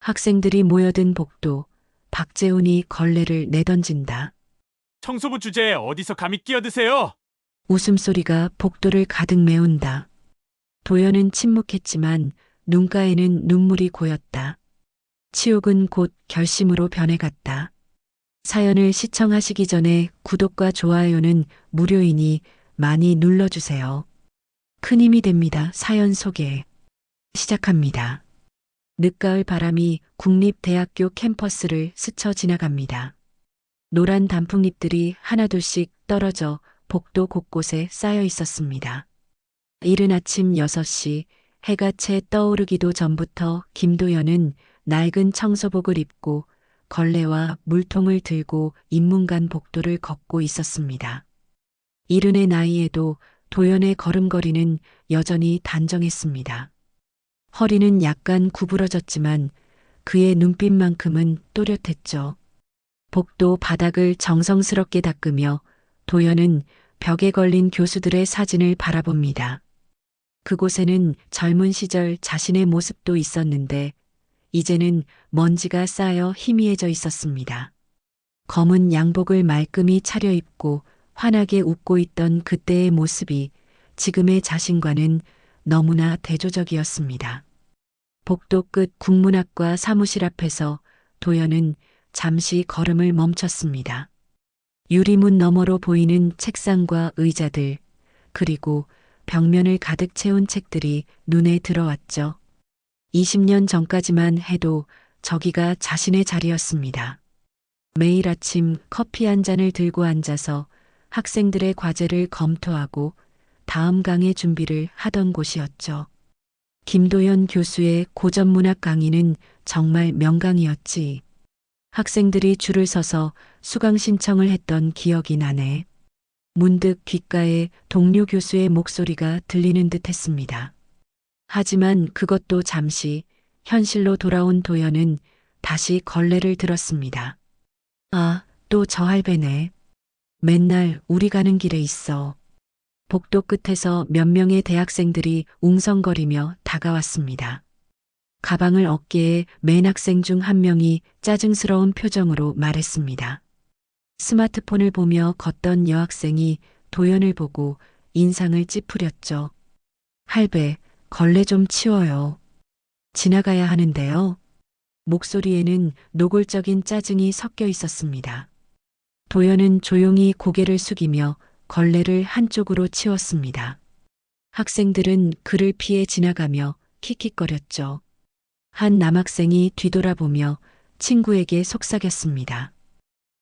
학생들이 모여든 복도, 박재훈이 걸레를 내던진다. 청소부 주제에 어디서 감히 끼어드세요? 웃음소리가 복도를 가득 메운다. 도연은 침묵했지만 눈가에는 눈물이 고였다. 치욕은 곧 결심으로 변해갔다. 사연을 시청하시기 전에 구독과 좋아요는 무료이니 많이 눌러주세요. 큰 힘이 됩니다. 사연 소개 시작합니다. 늦가을 바람이 국립대학교 캠퍼스를 스쳐 지나갑니다. 노란 단풍잎들이 하나둘씩 떨어져 복도 곳곳에 쌓여 있었습니다. 이른 아침 6시 해가 채 떠오르기도 전부터 김도연은 낡은 청소복을 입고 걸레와 물통을 들고 인문관 복도를 걷고 있었습니다. 이른의 나이에도 도연의 걸음걸이는 여전히 단정했습니다. 허리는 약간 구부러졌지만 그의 눈빛만큼은 또렷했죠. 복도 바닥을 정성스럽게 닦으며 도연은 벽에 걸린 교수들의 사진을 바라봅니다. 그곳에는 젊은 시절 자신의 모습도 있었는데 이제는 먼지가 쌓여 희미해져 있었습니다. 검은 양복을 말끔히 차려입고 환하게 웃고 있던 그때의 모습이 지금의 자신과는 너무나 대조적이었습니다. 복도 끝 국문학과 사무실 앞에서 도연은 잠시 걸음을 멈췄습니다. 유리문 너머로 보이는 책상과 의자들, 그리고 벽면을 가득 채운 책들이 눈에 들어왔죠. 20년 전까지만 해도 저기가 자신의 자리였습니다. 매일 아침 커피 한 잔을 들고 앉아서 학생들의 과제를 검토하고 다음 강의 준비를 하던 곳이었죠. 김도연 교수의 고전문학 강의는 정말 명강이었지. 학생들이 줄을 서서 수강 신청을 했던 기억이 나네. 문득 귓가에 동료 교수의 목소리가 들리는 듯 했습니다. 하지만 그것도 잠시 현실로 돌아온 도연은 다시 걸레를 들었습니다. 아, 또 저 할배네. 맨날 우리 가는 길에 있어. 복도 끝에서 몇 명의 대학생들이 웅성거리며 다가왔습니다. 가방을 어깨에 맨 학생 중 한 명이 짜증스러운 표정으로 말했습니다. 스마트폰을 보며 걷던 여학생이 도연을 보고 인상을 찌푸렸죠. 할배, 걸레 좀 치워요. 지나가야 하는데요. 목소리에는 노골적인 짜증이 섞여 있었습니다. 도연은 조용히 고개를 숙이며 걸레를 한쪽으로 치웠습니다. 학생들은 그를 피해 지나가며 킥킥거렸죠. 한 남학생이 뒤돌아보며 친구에게 속삭였습니다.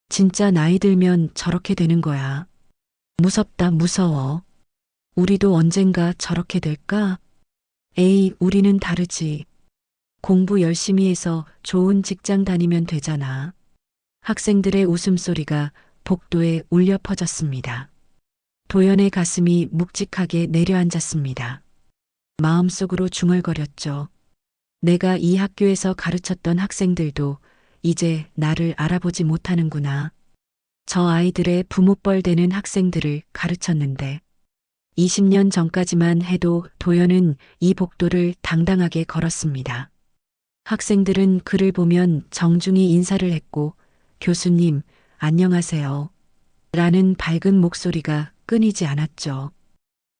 진짜 나이 들면 저렇게 되는 거야. 무섭다, 무서워. 우리도 언젠가 저렇게 될까? 에이, 우리는 다르지. 공부 열심히 해서 좋은 직장 다니면 되잖아. 학생들의 웃음소리가 복도에 울려 퍼졌습니다. 도연의 가슴이 묵직하게 내려앉았습니다. 마음속으로 중얼거렸죠. 내가 이 학교에서 가르쳤던 학생들도 이제 나를 알아보지 못하는구나. 저 아이들의 부모뻘 되는 학생들을 가르쳤는데 20년 전까지만 해도 도연은 이 복도를 당당하게 걸었습니다. 학생들은 그를 보면 정중히 인사를 했고 교수님, 안녕하세요. 라는 밝은 목소리가 끊이지 않았죠.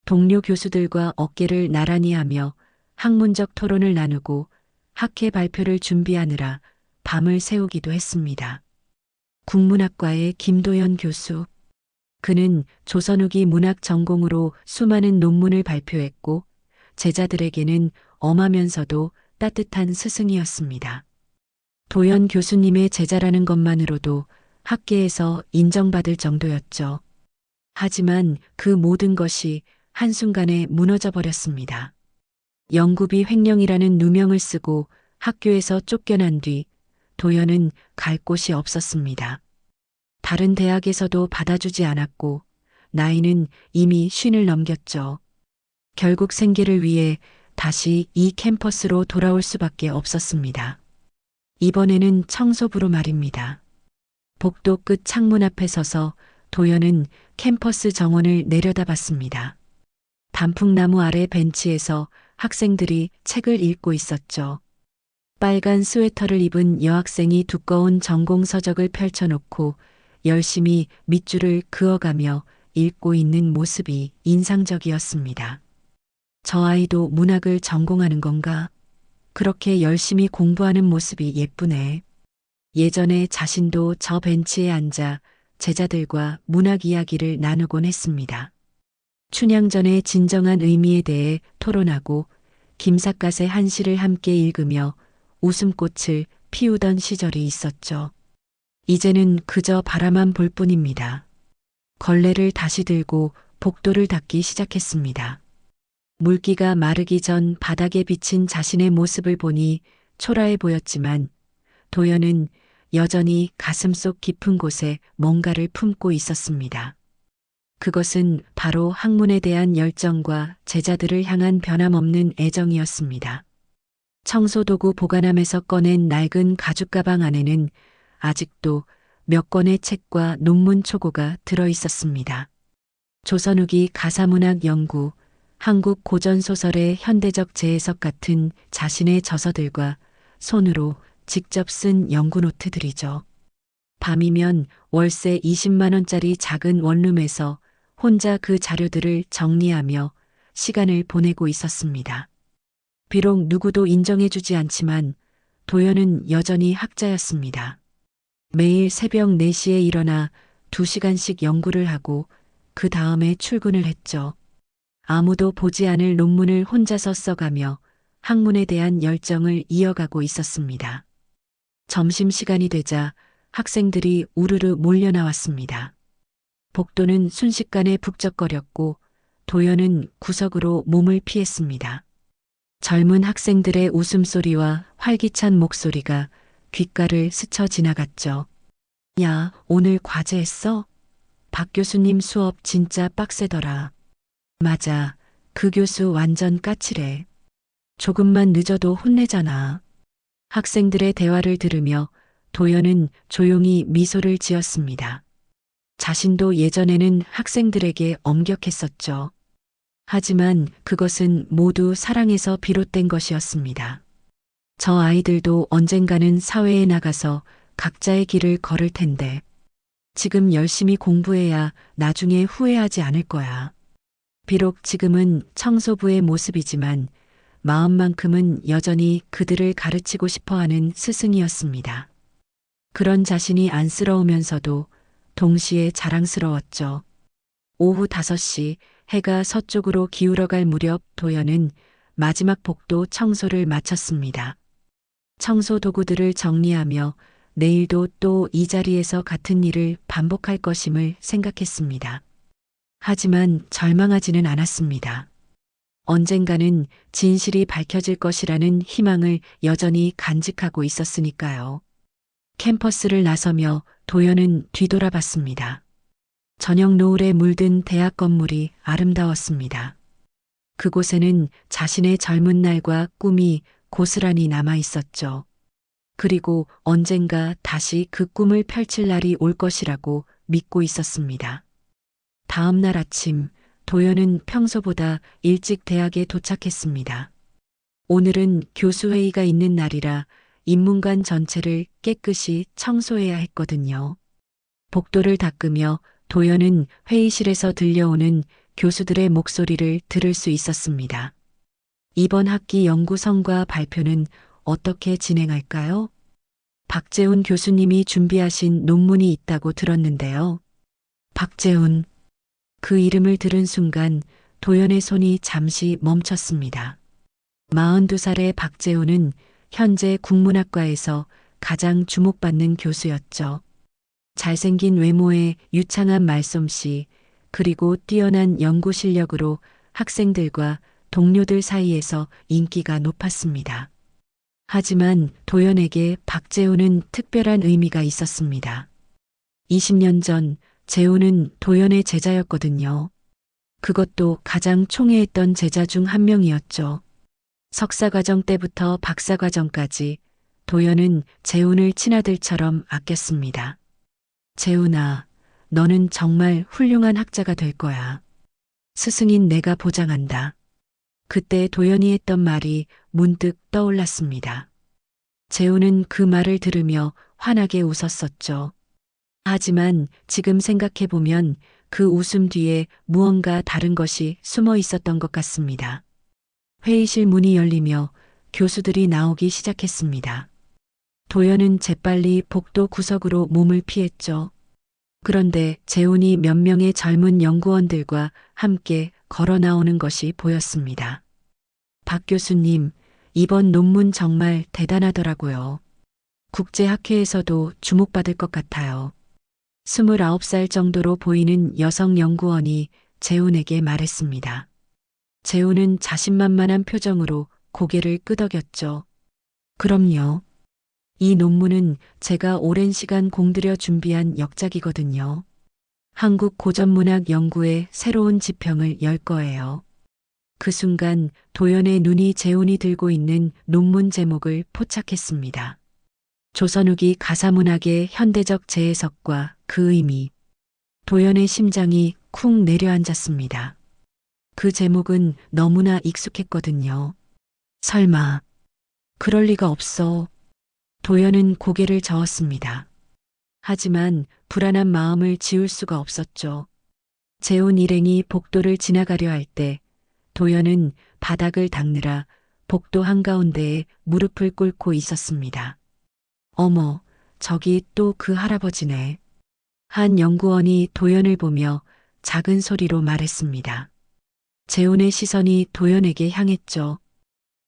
동료 교수들과 어깨를 나란히 하며 학문적 토론을 나누고 학회 발표를 준비하느라 밤을 새우기도 했습니다. 국문학과의 김도연 교수. 그는 조선 후기 문학 전공으로 수많은 논문을 발표했고 제자들에게는 엄하면서도 따뜻한 스승이었습니다. 도연 교수님의 제자라는 것만으로도 학계에서 인정받을 정도였죠. 하지만 그 모든 것이 한순간에 무너져 버렸습니다. 영구비 횡령이라는 누명을 쓰고 학교에서 쫓겨난 뒤 도연은 갈 곳이 없었습니다. 다른 대학에서도 받아주지 않았고 나이는 이미 쉰을 넘겼죠. 결국 생계를 위해 다시 이 캠퍼스로 돌아올 수밖에 없었습니다. 이번에는 청소부로 말입니다. 복도 끝 창문 앞에 서서 도연은 캠퍼스 정원을 내려다봤습니다. 단풍나무 아래 벤치에서 학생들이 책을 읽고 있었죠. 빨간 스웨터를 입은 여학생이 두꺼운 전공 서적을 펼쳐놓고 열심히 밑줄을 그어가며 읽고 있는 모습이 인상적이었습니다. 저 아이도 문학을 전공하는 건가? 그렇게 열심히 공부하는 모습이 예쁘네. 예전에 자신도 저 벤치에 앉아 제자들과 문학 이야기를 나누곤 했습니다. 춘향전의 진정한 의미에 대해 토론하고 김삿갓의 한시를 함께 읽으며 웃음꽃을 피우던 시절이 있었죠. 이제는 그저 바라만 볼 뿐입니다. 걸레를 다시 들고 복도를 닦기 시작했습니다. 물기가 마르기 전 바닥에 비친 자신의 모습을 보니 초라해 보였지만 도연은 여전히 가슴속 깊은 곳에 뭔가를 품고 있었습니다. 그것은 바로 학문에 대한 열정과 제자들을 향한 변함없는 애정이었습니다. 청소도구 보관함에서 꺼낸 낡은 가죽 가방 안에는 아직도 몇 권의 책과 논문 초고가 들어 있었습니다. 조선 후기 가사문학 연구, 한국 고전소설의 현대적 재해석 같은 자신의 저서들과 손으로 직접 쓴 연구 노트들이죠. 밤이면 월세 20만 원짜리 작은 원룸에서 혼자 그 자료들을 정리하며 시간을 보내고 있었습니다. 비록 누구도 인정해주지 않지만 도연은 여전히 학자였습니다. 매일 새벽 4시에 일어나 2시간씩 연구를 하고 그 다음에 출근을 했죠. 아무도 보지 않을 논문을 혼자서 써가며 학문에 대한 열정을 이어가고 있었습니다. 점심시간이 되자 학생들이 우르르 몰려 나왔습니다. 복도는 순식간에 북적거렸고 도연은 구석으로 몸을 피했습니다. 젊은 학생들의 웃음소리와 활기찬 목소리가 귓가를 스쳐 지나갔죠. 야, 오늘 과제했어? 박 교수님 수업 진짜 빡세더라. 맞아, 그 교수 완전 까칠해. 조금만 늦어도 혼내잖아. 학생들의 대화를 들으며 도연은 조용히 미소를 지었습니다. 자신도 예전에는 학생들에게 엄격했었죠. 하지만 그것은 모두 사랑에서 비롯된 것이었습니다. 저 아이들도 언젠가는 사회에 나가서 각자의 길을 걸을 텐데 지금 열심히 공부해야 나중에 후회하지 않을 거야. 비록 지금은 청소부의 모습이지만 마음만큼은 여전히 그들을 가르치고 싶어하는 스승이었습니다. 그런 자신이 안쓰러우면서도 동시에 자랑스러웠죠. 오후 5시 해가 서쪽으로 기울어갈 무렵 도연은 마지막 복도 청소를 마쳤습니다. 청소 도구들을 정리하며 내일도 또 이 자리에서 같은 일을 반복할 것임을 생각했습니다. 하지만 절망하지는 않았습니다. 언젠가는 진실이 밝혀질 것이라는 희망을 여전히 간직하고 있었으니까요. 캠퍼스를 나서며 도연은 뒤돌아봤습니다. 저녁 노을에 물든 대학 건물이 아름다웠습니다. 그곳에는 자신의 젊은 날과 꿈이 고스란히 남아 있었죠. 그리고 언젠가 다시 그 꿈을 펼칠 날이 올 것이라고 믿고 있었습니다. 다음 날 아침, 도연은 평소보다 일찍 대학에 도착했습니다. 오늘은 교수회의가 있는 날이라 인문관 전체를 깨끗이 청소해야 했거든요. 복도를 닦으며 도연은 회의실에서 들려오는 교수들의 목소리를 들을 수 있었습니다. 이번 학기 연구성과 발표는 어떻게 진행할까요? 박재훈 교수님이 준비하신 논문이 있다고 들었는데요. 박재훈. 그 이름을 들은 순간 도연의 손이 잠시 멈췄습니다. 42살의 박재훈은 현재 국문학과에서 가장 주목받는 교수였죠. 잘생긴 외모에 유창한 말솜씨, 그리고 뛰어난 연구 실력으로 학생들과 동료들 사이에서 인기가 높았습니다. 하지만 도연에게 박재훈은 특별한 의미가 있었습니다. 20년 전 재훈은 도연의 제자였거든요. 그것도 가장 총애했던 제자 중 한 명이었죠. 석사과정 때부터 박사과정까지 도연은 재훈을 친아들처럼 아꼈습니다. 재훈아, 너는 정말 훌륭한 학자가 될 거야. 스승인 내가 보장한다. 그때 도연이 했던 말이 문득 떠올랐습니다. 재훈은 그 말을 들으며 환하게 웃었었죠. 하지만 지금 생각해보면 그 웃음 뒤에 무언가 다른 것이 숨어 있었던 것 같습니다. 회의실 문이 열리며 교수들이 나오기 시작했습니다. 도연은 재빨리 복도 구석으로 몸을 피했죠. 그런데 재훈이 몇 명의 젊은 연구원들과 함께 걸어 나오는 것이 보였습니다. 박 교수님, 이번 논문 정말 대단하더라고요. 국제학회에서도 주목받을 것 같아요. 29살 정도로 보이는 여성 연구원이 재훈에게 말했습니다. 재훈은 자신만만한 표정으로 고개를 끄덕였죠. 그럼요. 이 논문은 제가 오랜 시간 공들여 준비한 역작이거든요. 한국 고전문학 연구의 새로운 지평을 열 거예요. 그 순간 도연의 눈이 재훈이 들고 있는 논문 제목을 포착했습니다. 조선후기 가사문학의 현대적 재해석과 그 의미. 도연의 심장이 쿵 내려앉았습니다. 그 제목은 너무나 익숙했거든요. 설마, 그럴 리가 없어. 도연은 고개를 저었습니다. 하지만 불안한 마음을 지울 수가 없었죠. 재훈 일행이 복도를 지나가려 할 때 도연은 바닥을 닦느라 복도 한가운데에 무릎을 꿇고 있었습니다. 어머, 저기 또 그 할아버지네. 한 연구원이 도연을 보며 작은 소리로 말했습니다. 재훈의 시선이 도연에게 향했죠.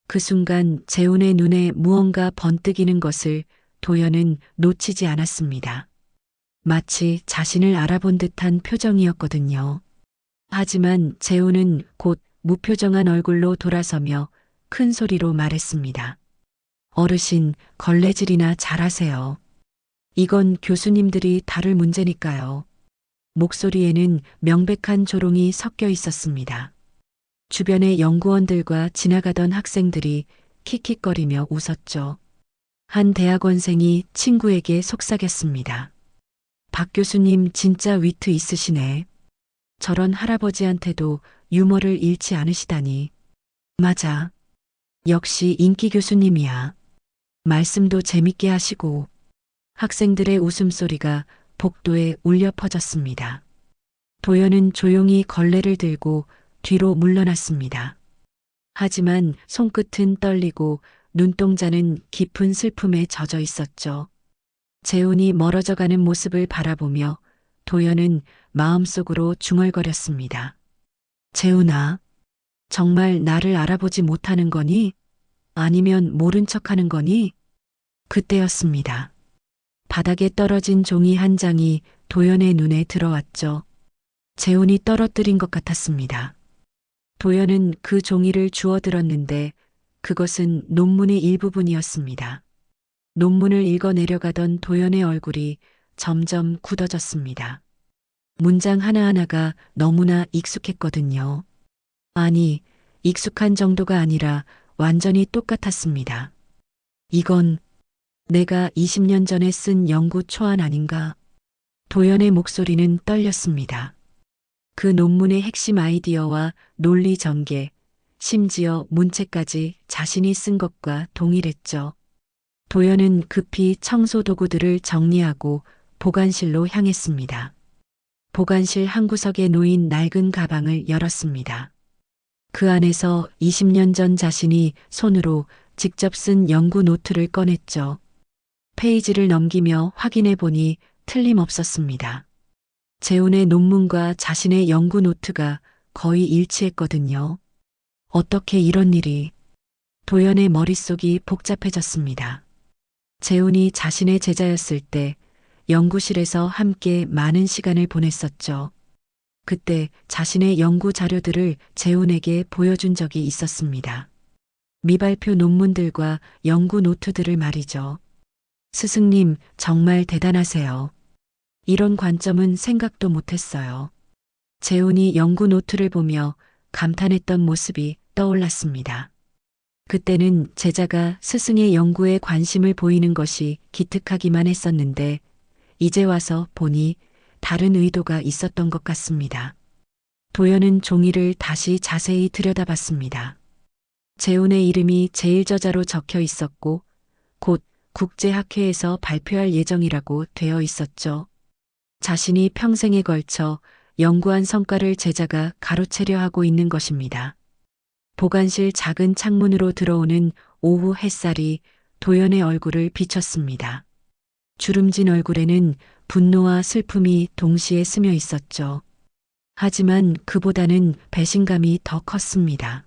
그 순간 재훈의 눈에 무언가 번뜩이는 것을 도연은 놓치지 않았습니다. 마치 자신을 알아본 듯한 표정이었거든요. 하지만 재훈은 곧 무표정한 얼굴로 돌아서며 큰 소리로 말했습니다. 어르신, 걸레질이나 잘하세요. 이건 교수님들이 다룰 문제니까요. 목소리에는 명백한 조롱이 섞여 있었습니다. 주변의 연구원들과 지나가던 학생들이 킥킥거리며 웃었죠. 한 대학원생이 친구에게 속삭였습니다. 박 교수님 진짜 위트 있으시네. 저런 할아버지한테도 유머를 잃지 않으시다니. 맞아. 역시 인기 교수님이야. 말씀도 재밌게 하시고. 학생들의 웃음소리가 복도에 울려 퍼졌습니다. 도연은 조용히 걸레를 들고 뒤로 물러났습니다. 하지만 손끝은 떨리고 눈동자는 깊은 슬픔에 젖어 있었죠. 재훈이 멀어져가는 모습을 바라보며 도연은 마음속으로 중얼거렸습니다. 재훈아, 정말 나를 알아보지 못하는 거니? 아니면 모른 척하는 거니? 그때였습니다. 바닥에 떨어진 종이 한 장이 도연의 눈에 들어왔죠. 재훈이 떨어뜨린 것 같았습니다. 도연은 그 종이를 주워들었는데 그것은 논문의 일부분이었습니다. 논문을 읽어 내려가던 도연의 얼굴이 점점 굳어졌습니다. 문장 하나하나가 너무나 익숙했거든요. 아니, 익숙한 정도가 아니라 완전히 똑같았습니다. 이건 내가 20년 전에 쓴 연구 초안 아닌가? 도연의 목소리는 떨렸습니다. 그 논문의 핵심 아이디어와 논리 전개, 심지어 문체까지 자신이 쓴 것과 동일했죠. 도연은 급히 청소 도구들을 정리하고 보관실로 향했습니다. 보관실 한 구석에 놓인 낡은 가방을 열었습니다. 그 안에서 20년 전 자신이 손으로 직접 쓴 연구 노트를 꺼냈죠. 페이지를 넘기며 확인해 보니 틀림없었습니다. 재훈의 논문과 자신의 연구 노트가 거의 일치했거든요. 어떻게 이런 일이? 도연의 머릿속이 복잡해졌습니다. 재훈이 자신의 제자였을 때 연구실에서 함께 많은 시간을 보냈었죠. 그때 자신의 연구 자료들을 재훈에게 보여준 적이 있었습니다. 미발표 논문들과 연구 노트들을 말이죠. 스승님, 정말 대단하세요. 이런 관점은 생각도 못했어요. 재훈이 연구 노트를 보며 감탄했던 모습이 떠올랐습니다. 그때는 제자가 스승의 연구에 관심을 보이는 것이 기특하기만 했었는데 이제 와서 보니 다른 의도가 있었던 것 같습니다. 도연은 종이를 다시 자세히 들여다봤습니다. 재훈의 이름이 제일 저자로 적혀 있었고 곧 국제학회에서 발표할 예정이라고 되어 있었죠. 자신이 평생에 걸쳐 연구한 성과를 제자가 가로채려 하고 있는 것입니다. 보관실 작은 창문으로 들어오는 오후 햇살이 도연의 얼굴을 비췄습니다. 주름진 얼굴에는 분노와 슬픔이 동시에 스며 있었죠. 하지만 그보다는 배신감이 더 컸습니다.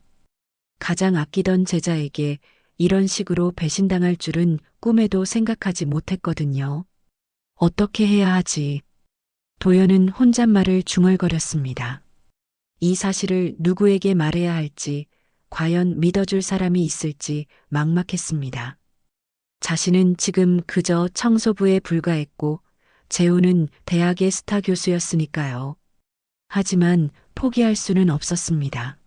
가장 아끼던 제자에게 이런 식으로 배신당할 줄은 꿈에도 생각하지 못했거든요. 어떻게 해야 하지? 도연은 혼잣말을 중얼거렸습니다. 이 사실을 누구에게 말해야 할지, 과연 믿어줄 사람이 있을지 막막했습니다. 자신은 지금 그저 청소부에 불과했고, 재우는 대학의 스타 교수였으니까요. 하지만 포기할 수는 없었습니다.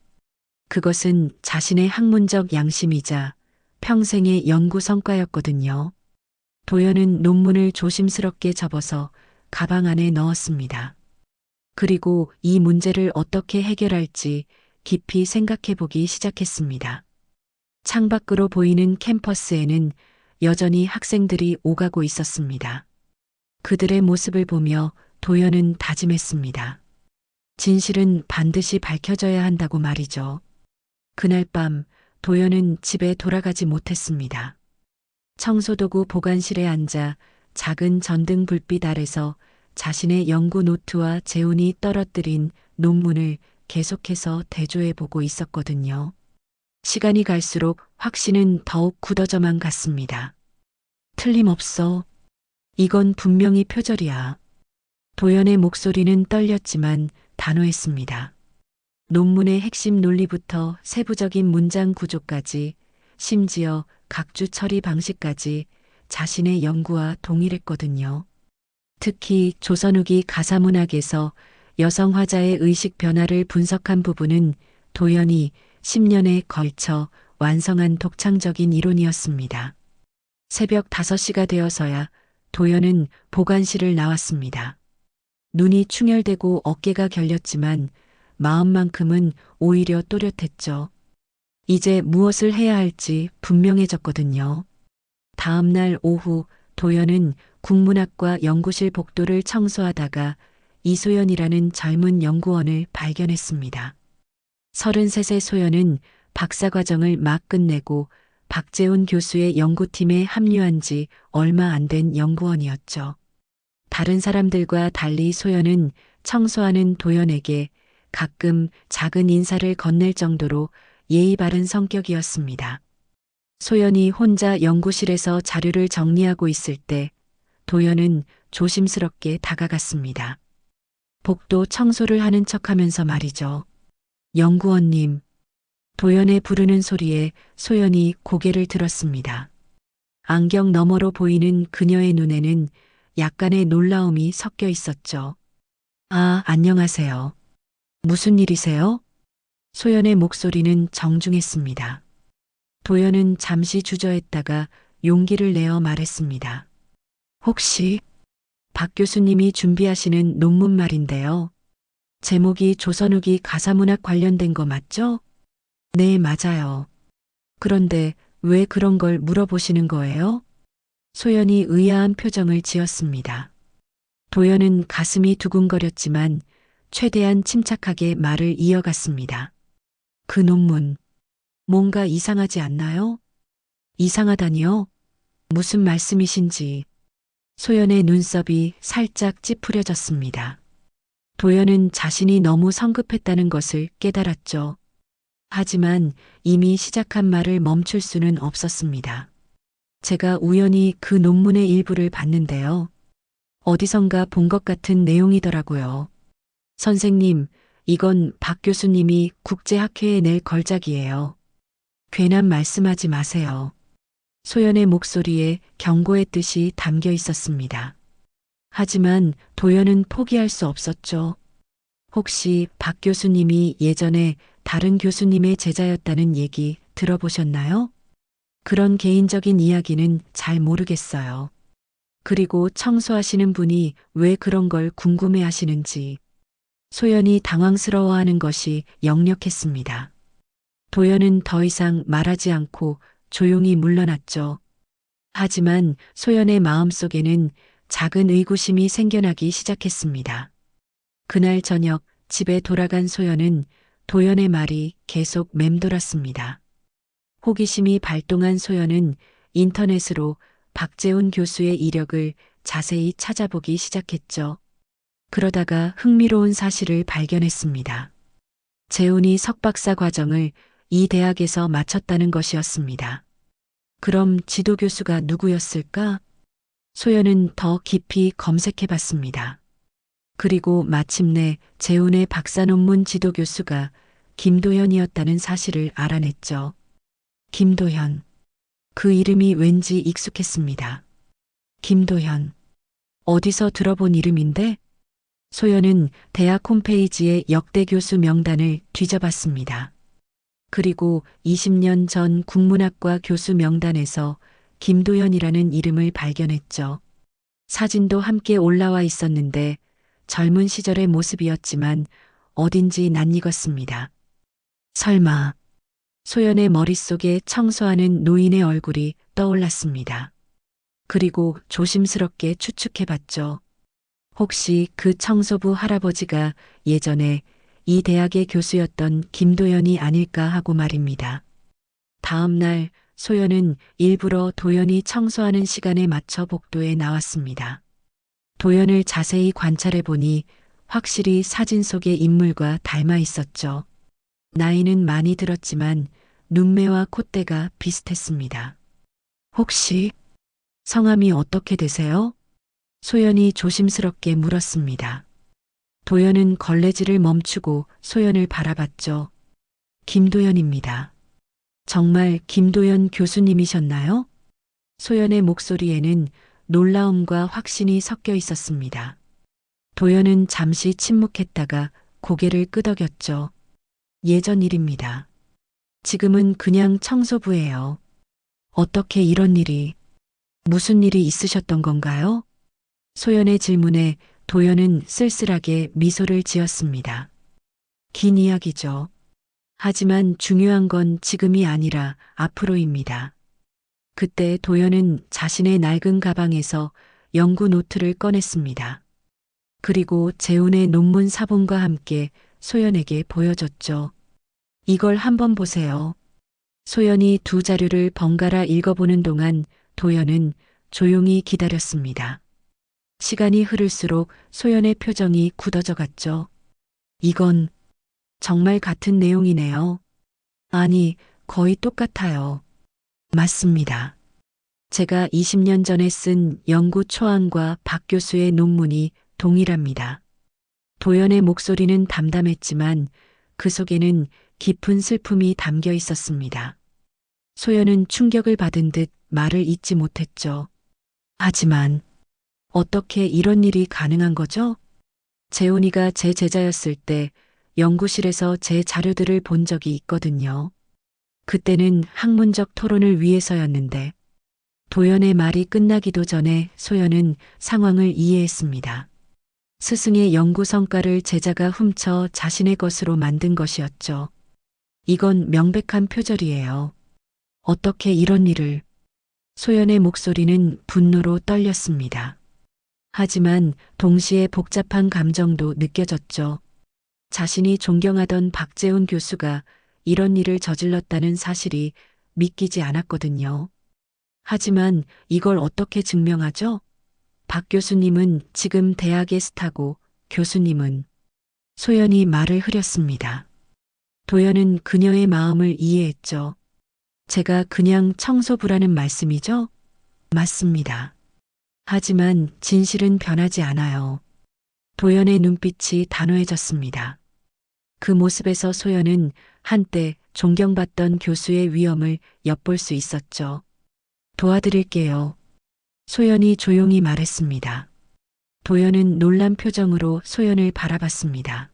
그것은 자신의 학문적 양심이자 평생의 연구 성과였거든요. 도연은 논문을 조심스럽게 접어서 가방 안에 넣었습니다. 그리고 이 문제를 어떻게 해결할지 깊이 생각해 보기 시작했습니다. 창밖으로 보이는 캠퍼스에는 여전히 학생들이 오가고 있었습니다. 그들의 모습을 보며 도연은 다짐했습니다. 진실은 반드시 밝혀져야 한다고 말이죠. 그날 밤 도연은 집에 돌아가지 못했습니다. 청소도구 보관실에 앉아 작은 전등 불빛 아래서 자신의 연구 노트와 재훈이 떨어뜨린 논문을 계속해서 대조해 보고 있었거든요. 시간이 갈수록 확신은 더욱 굳어져만 갔습니다. 틀림없어. 이건 분명히 표절이야. 도연의 목소리는 떨렸지만 단호했습니다. 논문의 핵심 논리부터 세부적인 문장 구조까지, 심지어 각주 처리 방식까지 자신의 연구와 동일했거든요. 특히 조선 후기 가사문학에서 여성 화자의 의식 변화를 분석한 부분은 도연이 10년에 걸쳐 완성한 독창적인 이론이었습니다. 새벽 5시가 되어서야 도연은 보관실을 나왔습니다. 눈이 충혈되고 어깨가 결렸지만 마음만큼은 오히려 또렷했죠. 이제 무엇을 해야 할지 분명해졌거든요. 다음 날 오후 도연은 국문학과 연구실 복도를 청소하다가 이소연이라는 젊은 연구원을 발견했습니다. 33세 소연은 박사과정을 막 끝내고 박재훈 교수의 연구팀에 합류한 지 얼마 안 된 연구원이었죠. 다른 사람들과 달리 소연은 청소하는 도연에게 가끔 작은 인사를 건넬 정도로 예의 바른 성격이었습니다. 소연이 혼자 연구실에서 자료를 정리하고 있을 때 도연은 조심스럽게 다가갔습니다. 복도 청소를 하는 척하면서 말이죠. 연구원님. 도연의 부르는 소리에 소연이 고개를 들었습니다. 안경 너머로 보이는 그녀의 눈에는 약간의 놀라움이 섞여 있었죠. 아, 안녕하세요. 무슨 일이세요? 소연의 목소리는 정중했습니다. 도연은 잠시 주저했다가 용기를 내어 말했습니다. 혹시 박 교수님이 준비하시는 논문 말인데요. 제목이 조선 후기 가사문학 관련된 거 맞죠? 네, 맞아요. 그런데 왜 그런 걸 물어보시는 거예요? 소연이 의아한 표정을 지었습니다. 도연은 가슴이 두근거렸지만 최대한 침착하게 말을 이어갔습니다. 그 논문, 뭔가 이상하지 않나요? 이상하다니요? 무슨 말씀이신지. 소연의 눈썹이 살짝 찌푸려졌습니다. 도연은 자신이 너무 성급했다는 것을 깨달았죠. 하지만 이미 시작한 말을 멈출 수는 없었습니다. 제가 우연히 그 논문의 일부를 봤는데요. 어디선가 본 것 같은 내용이더라고요. 선생님, 이건 박 교수님이 국제학회에 낼 걸작이에요. 괜한 말씀하지 마세요. 소연의 목소리에 경고의 뜻이 담겨 있었습니다. 하지만 도연은 포기할 수 없었죠. 혹시 박 교수님이 예전에 다른 교수님의 제자였다는 얘기 들어보셨나요? 그런 개인적인 이야기는 잘 모르겠어요. 그리고 청소하시는 분이 왜 그런 걸 궁금해 하시는지. 소연이 당황스러워하는 것이 역력했습니다. 도연은 더 이상 말하지 않고 조용히 물러났죠. 하지만 소연의 마음속에는 작은 의구심이 생겨나기 시작했습니다. 그날 저녁 집에 돌아간 소연은 도연의 말이 계속 맴돌았습니다. 호기심이 발동한 소연은 인터넷으로 박재훈 교수의 이력을 자세히 찾아보기 시작했죠. 그러다가 흥미로운 사실을 발견했습니다. 재훈이 석박사 과정을 이 대학에서 마쳤다는 것이었습니다. 그럼 지도 교수가 누구였을까? 소연은 더 깊이 검색해 봤습니다. 그리고 마침내 재훈의 박사 논문 지도 교수가 김도현이었다는 사실을 알아냈죠. 김도현. 그 이름이 왠지 익숙했습니다. 김도현. 어디서 들어본 이름인데? 소연은 대학 홈페이지의 역대 교수 명단을 뒤져봤습니다. 그리고 20년 전 국문학과 교수 명단에서 김도현이라는 이름을 발견했죠. 사진도 함께 올라와 있었는데 젊은 시절의 모습이었지만 어딘지 낯익었습니다. 설마 소연의 머릿속에 청소하는 노인의 얼굴이 떠올랐습니다. 그리고 조심스럽게 추측해봤죠. 혹시 그 청소부 할아버지가 예전에 이 대학의 교수였던 김도연이 아닐까 하고 말입니다. 다음 날 소연은 일부러 도연이 청소하는 시간에 맞춰 복도에 나왔습니다. 도연을 자세히 관찰해 보니 확실히 사진 속의 인물과 닮아 있었죠. 나이는 많이 들었지만 눈매와 콧대가 비슷했습니다. 혹시 성함이 어떻게 되세요? 소연이 조심스럽게 물었습니다. 도연은 걸레질을 멈추고 소연을 바라봤죠. 김도연입니다. 정말 김도연 교수님이셨나요? 소연의 목소리에는 놀라움과 확신이 섞여 있었습니다. 도연은 잠시 침묵했다가 고개를 끄덕였죠. 예전 일입니다. 지금은 그냥 청소부예요. 어떻게 이런 일이, 무슨 일이 있으셨던 건가요? 소연의 질문에 도연은 쓸쓸하게 미소를 지었습니다. 긴 이야기죠. 하지만 중요한 건 지금이 아니라 앞으로입니다. 그때 도연은 자신의 낡은 가방에서 연구 노트를 꺼냈습니다. 그리고 재훈의 논문 사본과 함께 소연에게 보여줬죠. 이걸 한번 보세요. 소연이 두 자료를 번갈아 읽어보는 동안 도연은 조용히 기다렸습니다. 시간이 흐를수록 소연의 표정이 굳어져 갔죠. 이건 정말 같은 내용이네요. 아니, 거의 똑같아요. 맞습니다. 제가 20년 전에 쓴 연구 초안과 박 교수의 논문이 동일합니다. 도연의 목소리는 담담했지만 그 속에는 깊은 슬픔이 담겨 있었습니다. 소연은 충격을 받은 듯 말을 잇지 못했죠. 하지만 어떻게 이런 일이 가능한 거죠? 재훈이가 제 제자였을 때 연구실에서 제 자료들을 본 적이 있거든요. 그때는 학문적 토론을 위해서였는데 도연의 말이 끝나기도 전에 소연은 상황을 이해했습니다. 스승의 연구 성과를 제자가 훔쳐 자신의 것으로 만든 것이었죠. 이건 명백한 표절이에요. 어떻게 이런 일을. 소연의 목소리는 분노로 떨렸습니다. 하지만 동시에 복잡한 감정도 느껴졌죠. 자신이 존경하던 박재훈 교수가 이런 일을 저질렀다는 사실이 믿기지 않았거든요. 하지만 이걸 어떻게 증명하죠? 박 교수님은 지금 대학의 스타고 교수님은. 소연이 말을 흐렸습니다. 도연은 그녀의 마음을 이해했죠. 제가 그냥 청소부라는 말씀이죠? 맞습니다. 하지만 진실은 변하지 않아요. 도연의 눈빛이 단호해졌습니다. 그 모습에서 소연은 한때 존경받던 교수의 위엄을 엿볼 수 있었죠. 도와드릴게요. 소연이 조용히 말했습니다. 도연은 놀란 표정으로 소연을 바라봤습니다.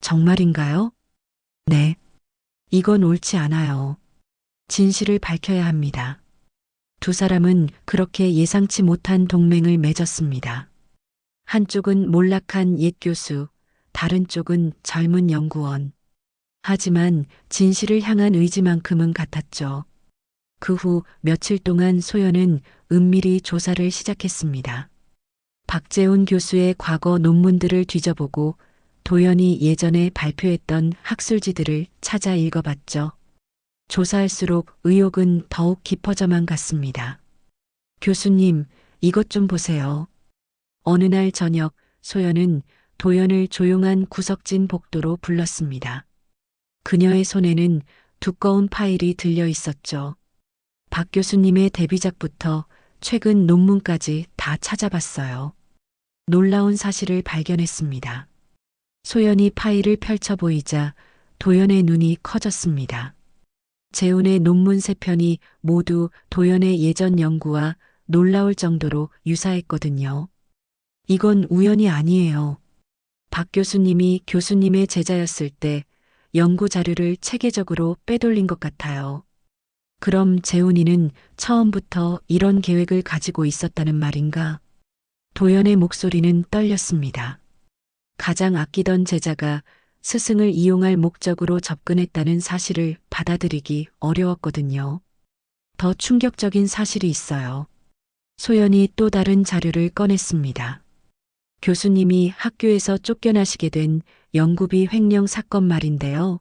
정말인가요? 네. 이건 옳지 않아요. 진실을 밝혀야 합니다. 두 사람은 그렇게 예상치 못한 동맹을 맺었습니다. 한쪽은 몰락한 옛 교수, 다른 쪽은 젊은 연구원. 하지만 진실을 향한 의지만큼은 같았죠. 그 후 며칠 동안 소연은 은밀히 조사를 시작했습니다. 박재훈 교수의 과거 논문들을 뒤져보고 도연이 예전에 발표했던 학술지들을 찾아 읽어봤죠. 조사할수록 의혹은 더욱 깊어져만 갔습니다. 교수님, 이것 좀 보세요. 어느 날 저녁 소연은 도연을 조용한 구석진 복도로 불렀습니다. 그녀의 손에는 두꺼운 파일이 들려 있었죠. 박 교수님의 데뷔작부터 최근 논문까지 다 찾아봤어요. 놀라운 사실을 발견했습니다. 소연이 파일을 펼쳐 보이자 도연의 눈이 커졌습니다. 재훈의 논문 3편이 모두 도연의 예전 연구와 놀라울 정도로 유사했거든요. 이건 우연이 아니에요. 박 교수님이 교수님의 제자였을 때 연구 자료를 체계적으로 빼돌린 것 같아요. 그럼 재훈이는 처음부터 이런 계획을 가지고 있었다는 말인가? 도연의 목소리는 떨렸습니다. 가장 아끼던 제자가 스승을 이용할 목적으로 접근했다는 사실을 받아들이기 어려웠거든요. 더 충격적인 사실이 있어요. 소연이 또 다른 자료를 꺼냈습니다. 교수님이 학교에서 쫓겨나시게 된 연구비 횡령 사건 말인데요.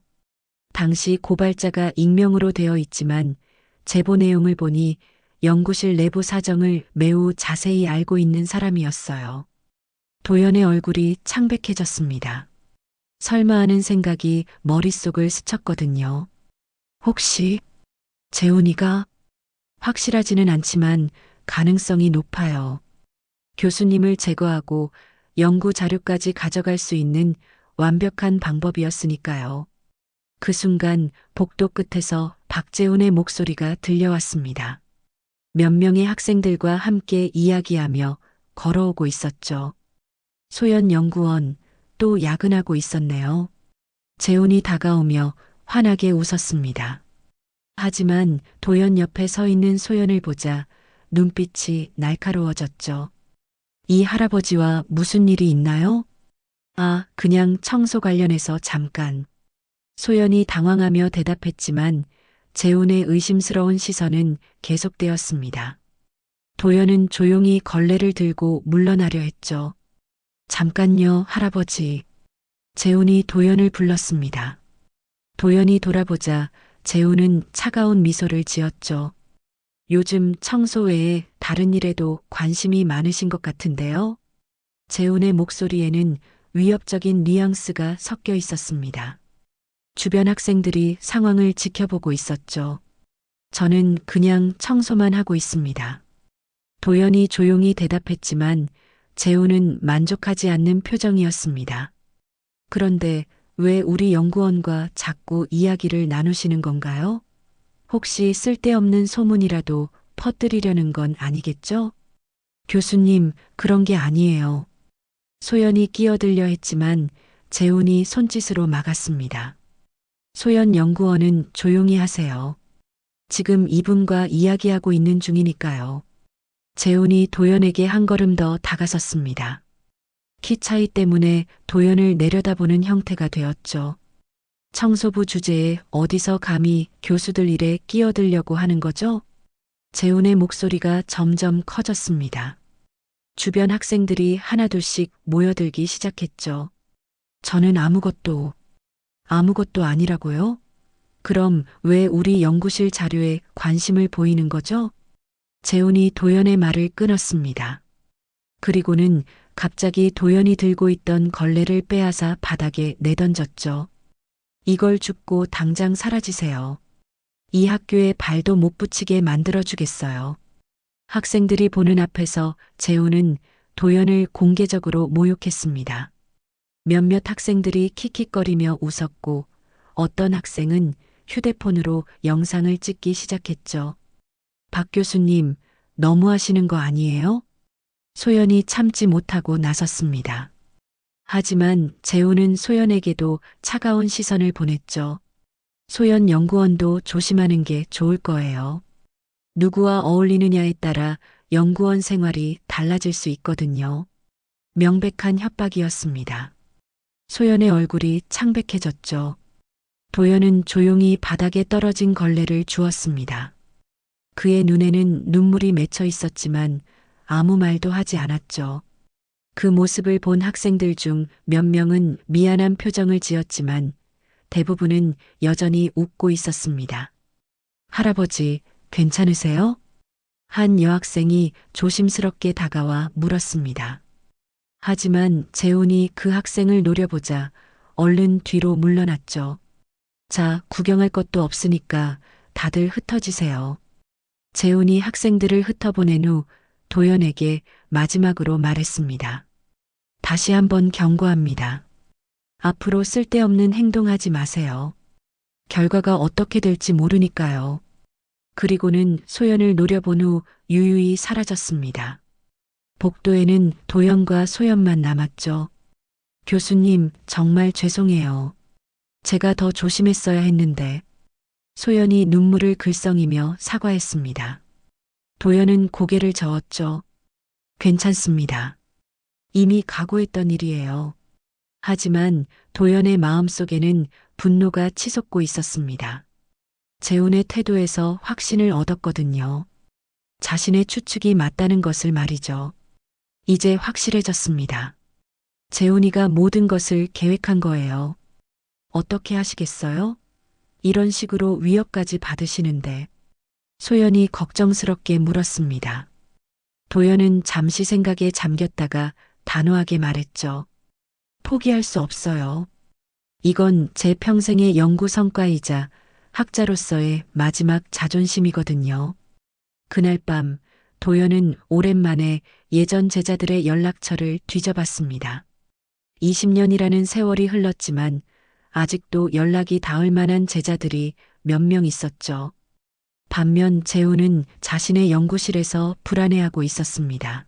당시 고발자가 익명으로 되어 있지만 제보 내용을 보니 연구실 내부 사정을 매우 자세히 알고 있는 사람이었어요. 도연의 얼굴이 창백해졌습니다. 설마 하는 생각이 머릿속을 스쳤거든요. 혹시 재훈이가? 확실하지는 않지만 가능성이 높아요. 교수님을 제거하고 연구 자료까지 가져갈 수 있는 완벽한 방법이었으니까요. 그 순간 복도 끝에서 박재훈의 목소리가 들려왔습니다. 몇 명의 학생들과 함께 이야기하며 걸어오고 있었죠. 소연 연구원, 또 야근하고 있었네요. 재훈이 다가오며 환하게 웃었습니다. 하지만 도연 옆에 서 있는 소연을 보자 눈빛이 날카로워졌죠. 이 할아버지와 무슨 일이 있나요? 아, 그냥 청소 관련해서 잠깐. 소연이 당황하며 대답했지만 재훈의 의심스러운 시선은 계속되었습니다. 도연은 조용히 걸레를 들고 물러나려 했죠. 잠깐요, 할아버지. 재훈이 도연을 불렀습니다. 도연이 돌아보자 재훈은 차가운 미소를 지었죠. 요즘 청소 외에 다른 일에도 관심이 많으신 것 같은데요. 재훈의 목소리에는 위협적인 뉘앙스가 섞여 있었습니다. 주변 학생들이 상황을 지켜보고 있었죠. 저는 그냥 청소만 하고 있습니다. 도연이 조용히 대답했지만 재훈은 만족하지 않는 표정이었습니다. 그런데 왜 우리 연구원과 자꾸 이야기를 나누시는 건가요? 혹시 쓸데없는 소문이라도 퍼뜨리려는 건 아니겠죠? 교수님, 그런 게 아니에요. 소연이 끼어들려 했지만 재훈이 손짓으로 막았습니다. 소연 연구원은 조용히 하세요. 지금 이분과 이야기하고 있는 중이니까요. 재훈이 도연에게 한 걸음 더 다가섰습니다. 키 차이 때문에 도연을 내려다보는 형태가 되었죠. 청소부 주제에 어디서 감히 교수들 일에 끼어들려고 하는 거죠? 재훈의 목소리가 점점 커졌습니다. 주변 학생들이 하나둘씩 모여들기 시작했죠. 저는 아무것도 아니라고요? 그럼 왜 우리 연구실 자료에 관심을 보이는 거죠? 재훈이 도연의 말을 끊었습니다. 그리고는 갑자기 도연이 들고 있던 걸레를 빼앗아 바닥에 내던졌죠. 이걸 줍고 당장 사라지세요. 이 학교에 발도 못 붙이게 만들어주겠어요. 학생들이 보는 앞에서 재훈은 도연을 공개적으로 모욕했습니다. 몇몇 학생들이 킥킥거리며 웃었고 어떤 학생은 휴대폰으로 영상을 찍기 시작했죠. 박 교수님, 너무하시는 거 아니에요? 소연이 참지 못하고 나섰습니다. 하지만 재훈은 소연에게도 차가운 시선을 보냈죠. 소연 연구원도 조심하는 게 좋을 거예요. 누구와 어울리느냐에 따라 연구원 생활이 달라질 수 있거든요. 명백한 협박이었습니다. 소연의 얼굴이 창백해졌죠. 도연은 조용히 바닥에 떨어진 걸레를 주웠습니다. 그의 눈에는 눈물이 맺혀 있었지만 아무 말도 하지 않았죠. 그 모습을 본 학생들 중 몇 명은 미안한 표정을 지었지만 대부분은 여전히 웃고 있었습니다. 할아버지, 괜찮으세요? 한 여학생이 조심스럽게 다가와 물었습니다. 하지만 재훈이 그 학생을 노려보자 얼른 뒤로 물러났죠. 자, 구경할 것도 없으니까 다들 흩어지세요. 재훈이 학생들을 흩어보낸 후 도연에게 마지막으로 말했습니다. 다시 한번 경고합니다. 앞으로 쓸데없는 행동하지 마세요. 결과가 어떻게 될지 모르니까요. 그리고는 소연을 노려본 후 유유히 사라졌습니다. 복도에는 도연과 소연만 남았죠. 교수님, 정말 죄송해요. 제가 더 조심했어야 했는데. 소연이 눈물을 글썽이며 사과했습니다. 도연은 고개를 저었죠. 괜찮습니다. 이미 각오했던 일이에요. 하지만 도연의 마음속에는 분노가 치솟고 있었습니다. 재훈의 태도에서 확신을 얻었거든요. 자신의 추측이 맞다는 것을 말이죠. 이제 확실해졌습니다. 재훈이가 모든 것을 계획한 거예요. 어떻게 하시겠어요? 이런 식으로 위협까지 받으시는데. 소연이 걱정스럽게 물었습니다. 도연은 잠시 생각에 잠겼다가 단호하게 말했죠. 포기할 수 없어요. 이건 제 평생의 연구 성과이자 학자로서의 마지막 자존심이거든요. 그날 밤 도연은 오랜만에 예전 제자들의 연락처를 뒤져봤습니다. 20년이라는 세월이 흘렀지만 아직도 연락이 닿을 만한 제자들이 몇 명 있었죠. 반면 재훈은 자신의 연구실에서 불안해하고 있었습니다.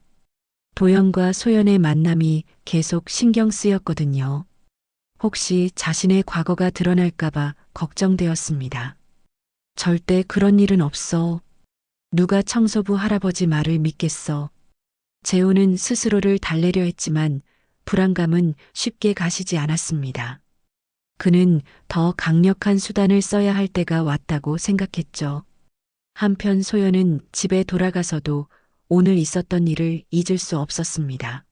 도연과 소연의 만남이 계속 신경 쓰였거든요. 혹시 자신의 과거가 드러날까봐 걱정되었습니다. 절대 그런 일은 없어. 누가 청소부 할아버지 말을 믿겠어. 재훈은 스스로를 달래려 했지만 불안감은 쉽게 가시지 않았습니다. 그는 더 강력한 수단을 써야 할 때가 왔다고 생각했죠. 한편 소연은 집에 돌아가서도 오늘 있었던 일을 잊을 수 없었습니다.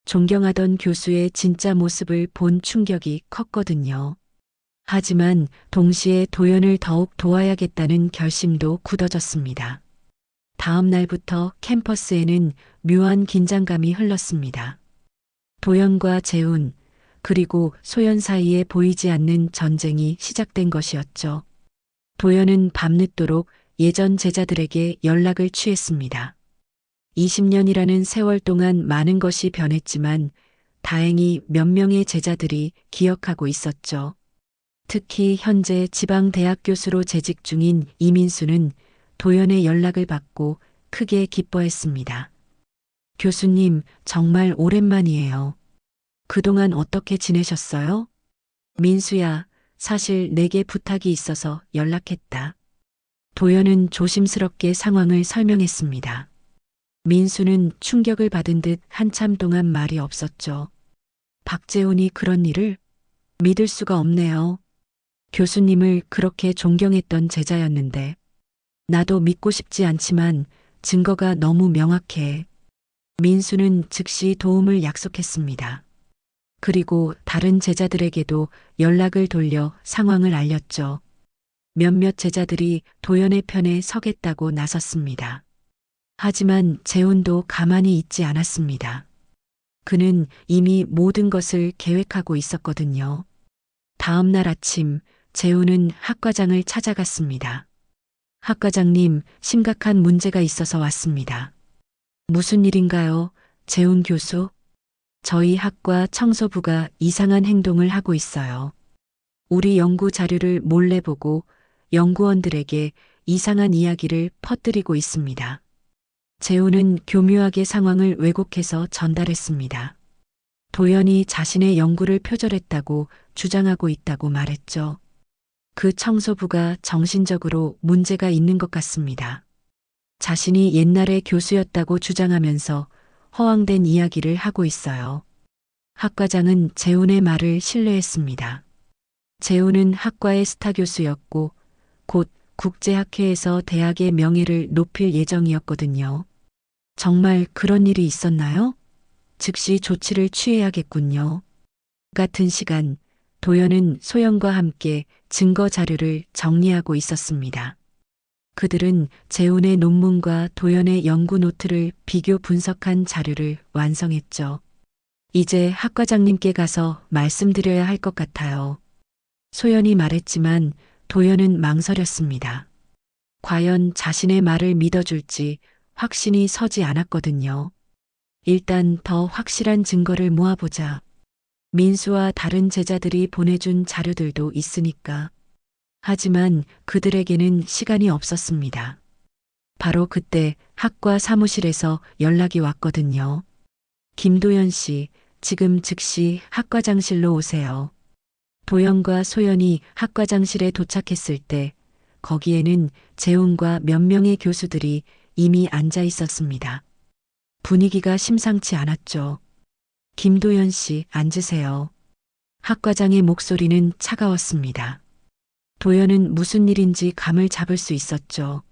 존경하던 교수의 진짜 모습을 본 충격이 컸거든요. 하지만 동시에 도연을 더욱 도와야겠다는 결심도 굳어졌습니다. 다음 날부터 캠퍼스에는 묘한 긴장감이 흘렀습니다. 도연과 재훈, 그리고 소연 사이에 보이지 않는 전쟁이 시작된 것이었죠. 도연은 밤늦도록 예전 제자들에게 연락을 취했습니다. 20년이라는 세월 동안 많은 것이 변했지만 다행히 몇 명의 제자들이 기억하고 있었죠. 특히 현재 지방대학 교수로 재직 중인 이민수는 도연의 연락을 받고 크게 기뻐했습니다. 교수님, 정말 오랜만이에요. 그동안 어떻게 지내셨어요? 민수야, 사실 내게 부탁이 있어서 연락했다. 도연은 조심스럽게 상황을 설명했습니다. 민수는 충격을 받은 듯 한참 동안 말이 없었죠. 박재훈이 그런 일을? 믿을 수가 없네요. 교수님을 그렇게 존경했던 제자였는데. 나도 믿고 싶지 않지만 증거가 너무 명확해. 민수는 즉시 도움을 약속했습니다. 그리고 다른 제자들에게도 연락을 돌려 상황을 알렸죠. 몇몇 제자들이 도연의 편에 서겠다고 나섰습니다. 하지만 재훈도 가만히 있지 않았습니다. 그는 이미 모든 것을 계획하고 있었거든요. 다음 날 아침 재훈은 학과장을 찾아갔습니다. 학과장님, 심각한 문제가 있어서 왔습니다. 무슨 일인가요, 재훈 교수? 저희 학과 청소부가 이상한 행동을 하고 있어요. 우리 연구 자료를 몰래 보고 연구원들에게 이상한 이야기를 퍼뜨리고 있습니다. 재훈은 교묘하게 상황을 왜곡해서 전달했습니다. 도연이 자신의 연구를 표절했다고 주장하고 있다고 말했죠. 그 청소부가 정신적으로 문제가 있는 것 같습니다. 자신이 옛날에 교수였다고 주장하면서 허황된 이야기를 하고 있어요. 학과장은 재훈의 말을 신뢰했습니다. 재훈은 학과의 스타 교수였고 곧 국제학회에서 대학의 명예를 높일 예정이었거든요. 정말 그런 일이 있었나요? 즉시 조치를 취해야겠군요. 같은 시간, 도연은 소연과 함께 증거 자료를 정리하고 있었습니다. 그들은 재훈의 논문과 도연의 연구 노트를 비교 분석한 자료를 완성했죠. 이제 학 과장님께 가서 말씀드려야 할 것 같아요. 소연이 말했지만 도연은 망설였습니다. 과연 자신의 말을 믿어줄지 확신이 서지 않았거든요. 일단 더 확실한 증거를 모아보자. 민수와 다른 제자들이 보내준 자료들도 있으니까. 하지만 그들에게는 시간이 없었습니다. 바로 그때 학과 사무실에서 연락이 왔거든요. 김도연 씨, 지금 즉시 학과장실로 오세요. 도연과 소연이 학과장실에 도착했을 때 거기에는 재훈과 몇 명의 교수들이 이미 앉아 있었습니다. 분위기가 심상치 않았죠. 김도연 씨, 앉으세요. 학과장의 목소리는 차가웠습니다. 도연은 무슨 일인지 감을 잡을 수 있었죠.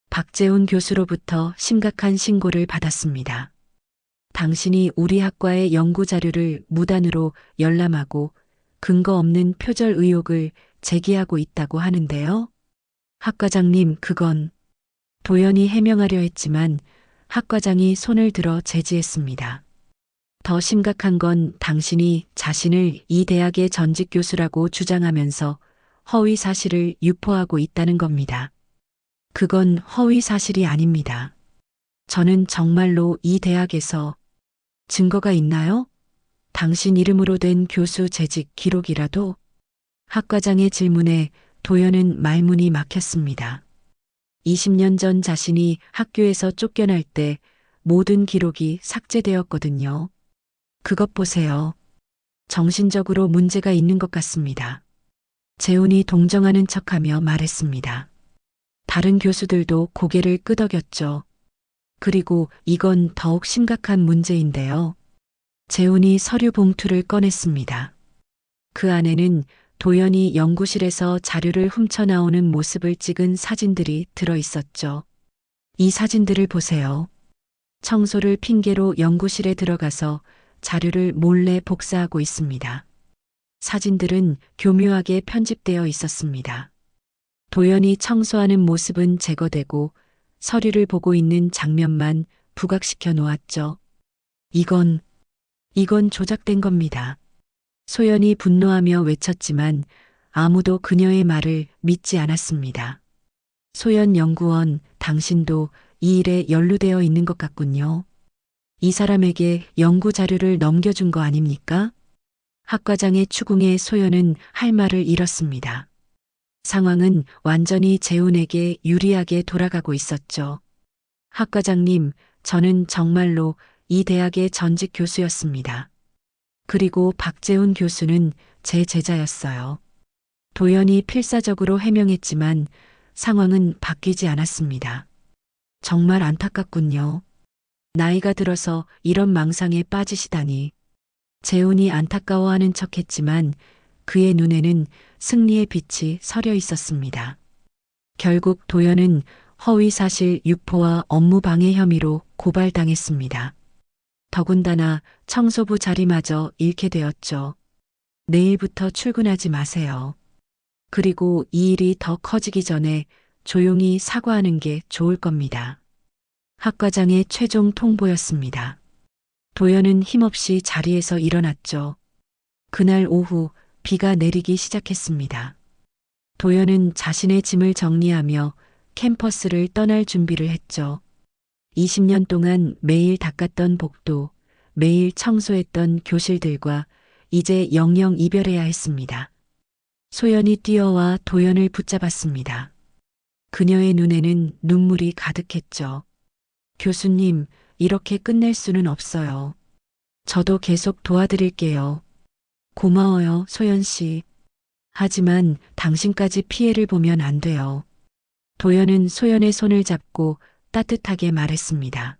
박재훈 교수로부터 심각한 신고를 받았습니다. 당신이 우리 학과의 연구 자료를 무단으로 열람하고 근거 없는 표절 의혹을 제기하고 있다고 하는데요. 학과장님, 그건 도연이 해명하려 했지만 학과장이 손을 들어 제지했습니다. 더 심각한 건 당신이 자신을 이 대학의 전직 교수라고 주장하면서 허위 사실을 유포하고 있다는 겁니다. 그건 허위 사실이 아닙니다. 저는 정말로 이 대학에서 증거가 있나요? 당신 이름으로 된 교수 재직 기록이라도? 학과장의 질문에 도연은 말문이 막혔습니다. 20년 전 자신이 학교에서 쫓겨날 때 모든 기록이 삭제되었거든요. 그것 보세요. 정신적으로 문제가 있는 것 같습니다. 재훈이 동정하는 척하며 말했습니다. 다른 교수들도 고개를 끄덕였죠. 그리고 이건 더욱 심각한 문제인데요. 재훈이 서류 봉투를 꺼냈습니다. 그 안에는 도연이 연구실에서 자료를 훔쳐나오는 모습을 찍은 사진들이 들어 있었죠. 이 사진들을 보세요. 청소를 핑계로 연구실에 들어가서 자료를 몰래 복사하고 있습니다. 사진들은 교묘하게 편집되어 있었습니다. 도연이 청소하는 모습은 제거되고 서류를 보고 있는 장면만 부각시켜 놓았죠. 이건 조작된 겁니다. 소연이 분노하며 외쳤지만 아무도 그녀의 말을 믿지 않았습니다. 소연 연구원, 당신도 이 일에 연루되어 있는 것 같군요. 이 사람에게 연구 자료를 넘겨준 거 아닙니까? 학과장의 추궁에 소연은 할 말을 잃었습니다. 상황은 완전히 재훈에게 유리하게 돌아가고 있었죠. 학과장님, 저는 정말로 이 대학의 전직 교수였습니다. 그리고 박재훈 교수는 제 제자였어요. 도연이 필사적으로 해명했지만 상황은 바뀌지 않았습니다. 정말 안타깝군요. 나이가 들어서 이런 망상에 빠지시다니. 재훈이 안타까워하는 척했지만 그의 눈에는 승리의 빛이 서려 있었습니다. 결국 도연은 허위사실 유포와 업무방해 혐의로 고발당했습니다. 더군다나 청소부 자리마저 잃게 되었죠. 내일부터 출근하지 마세요. 그리고 이 일이 더 커지기 전에 조용히 사과하는 게 좋을 겁니다. 학과장의 최종 통보였습니다. 도연은 힘없이 자리에서 일어났죠. 그날 오후 비가 내리기 시작했습니다. 도연은 자신의 짐을 정리하며 캠퍼스를 떠날 준비를 했죠. 20년 동안 매일 닦았던 복도, 매일 청소했던 교실들과 이제 영영 이별해야 했습니다. 소연이 뛰어와 도연을 붙잡았습니다. 그녀의 눈에는 눈물이 가득했죠. 교수님, 이렇게 끝낼 수는 없어요. 저도 계속 도와드릴게요. 고마워요, 소연 씨. 하지만 당신까지 피해를 보면 안 돼요. 도연은 소연의 손을 잡고 따뜻하게 말했습니다.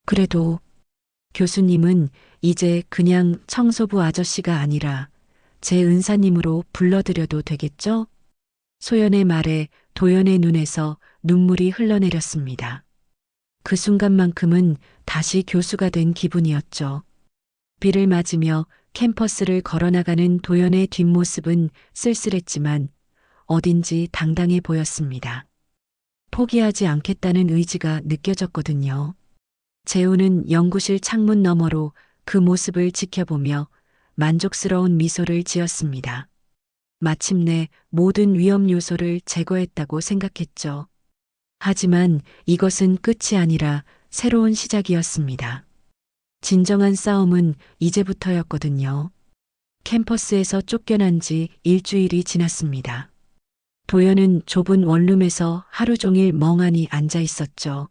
그래도 교수님은 이제 그냥 청소부 아저씨가 아니라 제 은사님으로 불러드려도 되겠죠? 소연의 말에 도연의 눈에서 눈물이 흘러내렸습니다. 그 순간만큼은 다시 교수가 된 기분이었죠. 비를 맞으며 캠퍼스를 걸어나가는 도연의 뒷모습은 쓸쓸했지만 어딘지 당당해 보였습니다. 포기하지 않겠다는 의지가 느껴졌거든요. 재우는 연구실 창문 너머로 그 모습을 지켜보며 만족스러운 미소를 지었습니다. 마침내 모든 위험 요소를 제거했다고 생각했죠. 하지만 이것은 끝이 아니라 새로운 시작이었습니다. 진정한 싸움은 이제부터였거든요. 캠퍼스에서 쫓겨난 지 일주일이 지났습니다. 도연은 좁은 원룸에서 하루 종일 멍하니 앉아 있었죠.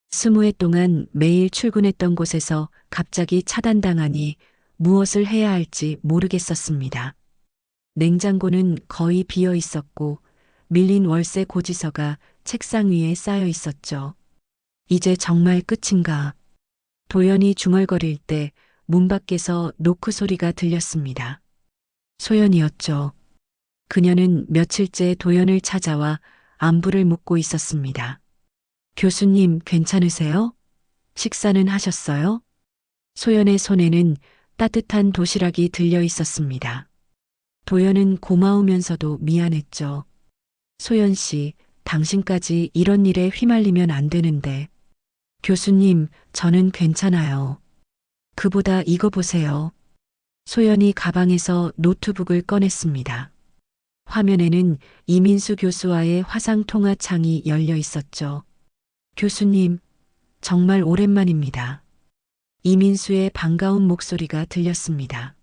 20회 동안 매일 출근했던 곳에서 갑자기 차단당하니 무엇을 해야 할지 모르겠었습니다. 냉장고는 거의 비어 있었고 밀린 월세 고지서가 책상 위에 쌓여 있었죠. 이제 정말 끝인가? 도연이 중얼거릴 때 문 밖에서 노크 소리가 들렸습니다. 소연이었죠. 그녀는 며칠째 도연을 찾아와 안부를 묻고 있었습니다. 교수님 괜찮으세요? 식사는 하셨어요? 소연의 손에는 따뜻한 도시락이 들려 있었습니다. 도연은 고마우면서도 미안했죠. 소연 씨, 당신까지 이런 일에 휘말리면 안 되는데. 교수님, 저는 괜찮아요. 그보다 이거 보세요. 소연이 가방에서 노트북을 꺼냈습니다. 화면에는 이민수 교수와의 화상 통화 창이 열려 있었죠. 교수님, 정말 오랜만입니다. 이민수의 반가운 목소리가 들렸습니다.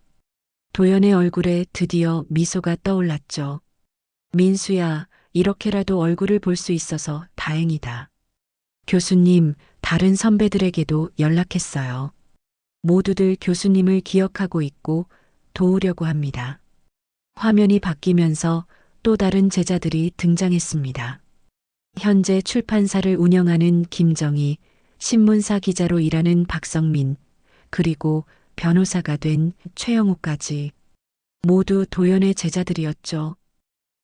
도연의 얼굴에 드디어 미소가 떠올랐죠. 민수야, 이렇게라도 얼굴을 볼 수 있어서 다행이다. 교수님, 다른 선배들에게도 연락했어요. 모두들 교수님을 기억하고 있고 도우려고 합니다. 화면이 바뀌면서 또 다른 제자들이 등장했습니다. 현재 출판사를 운영하는 김정희, 신문사 기자로 일하는 박성민, 그리고 변호사가 된 최영우까지 모두 도연의 제자들이었죠.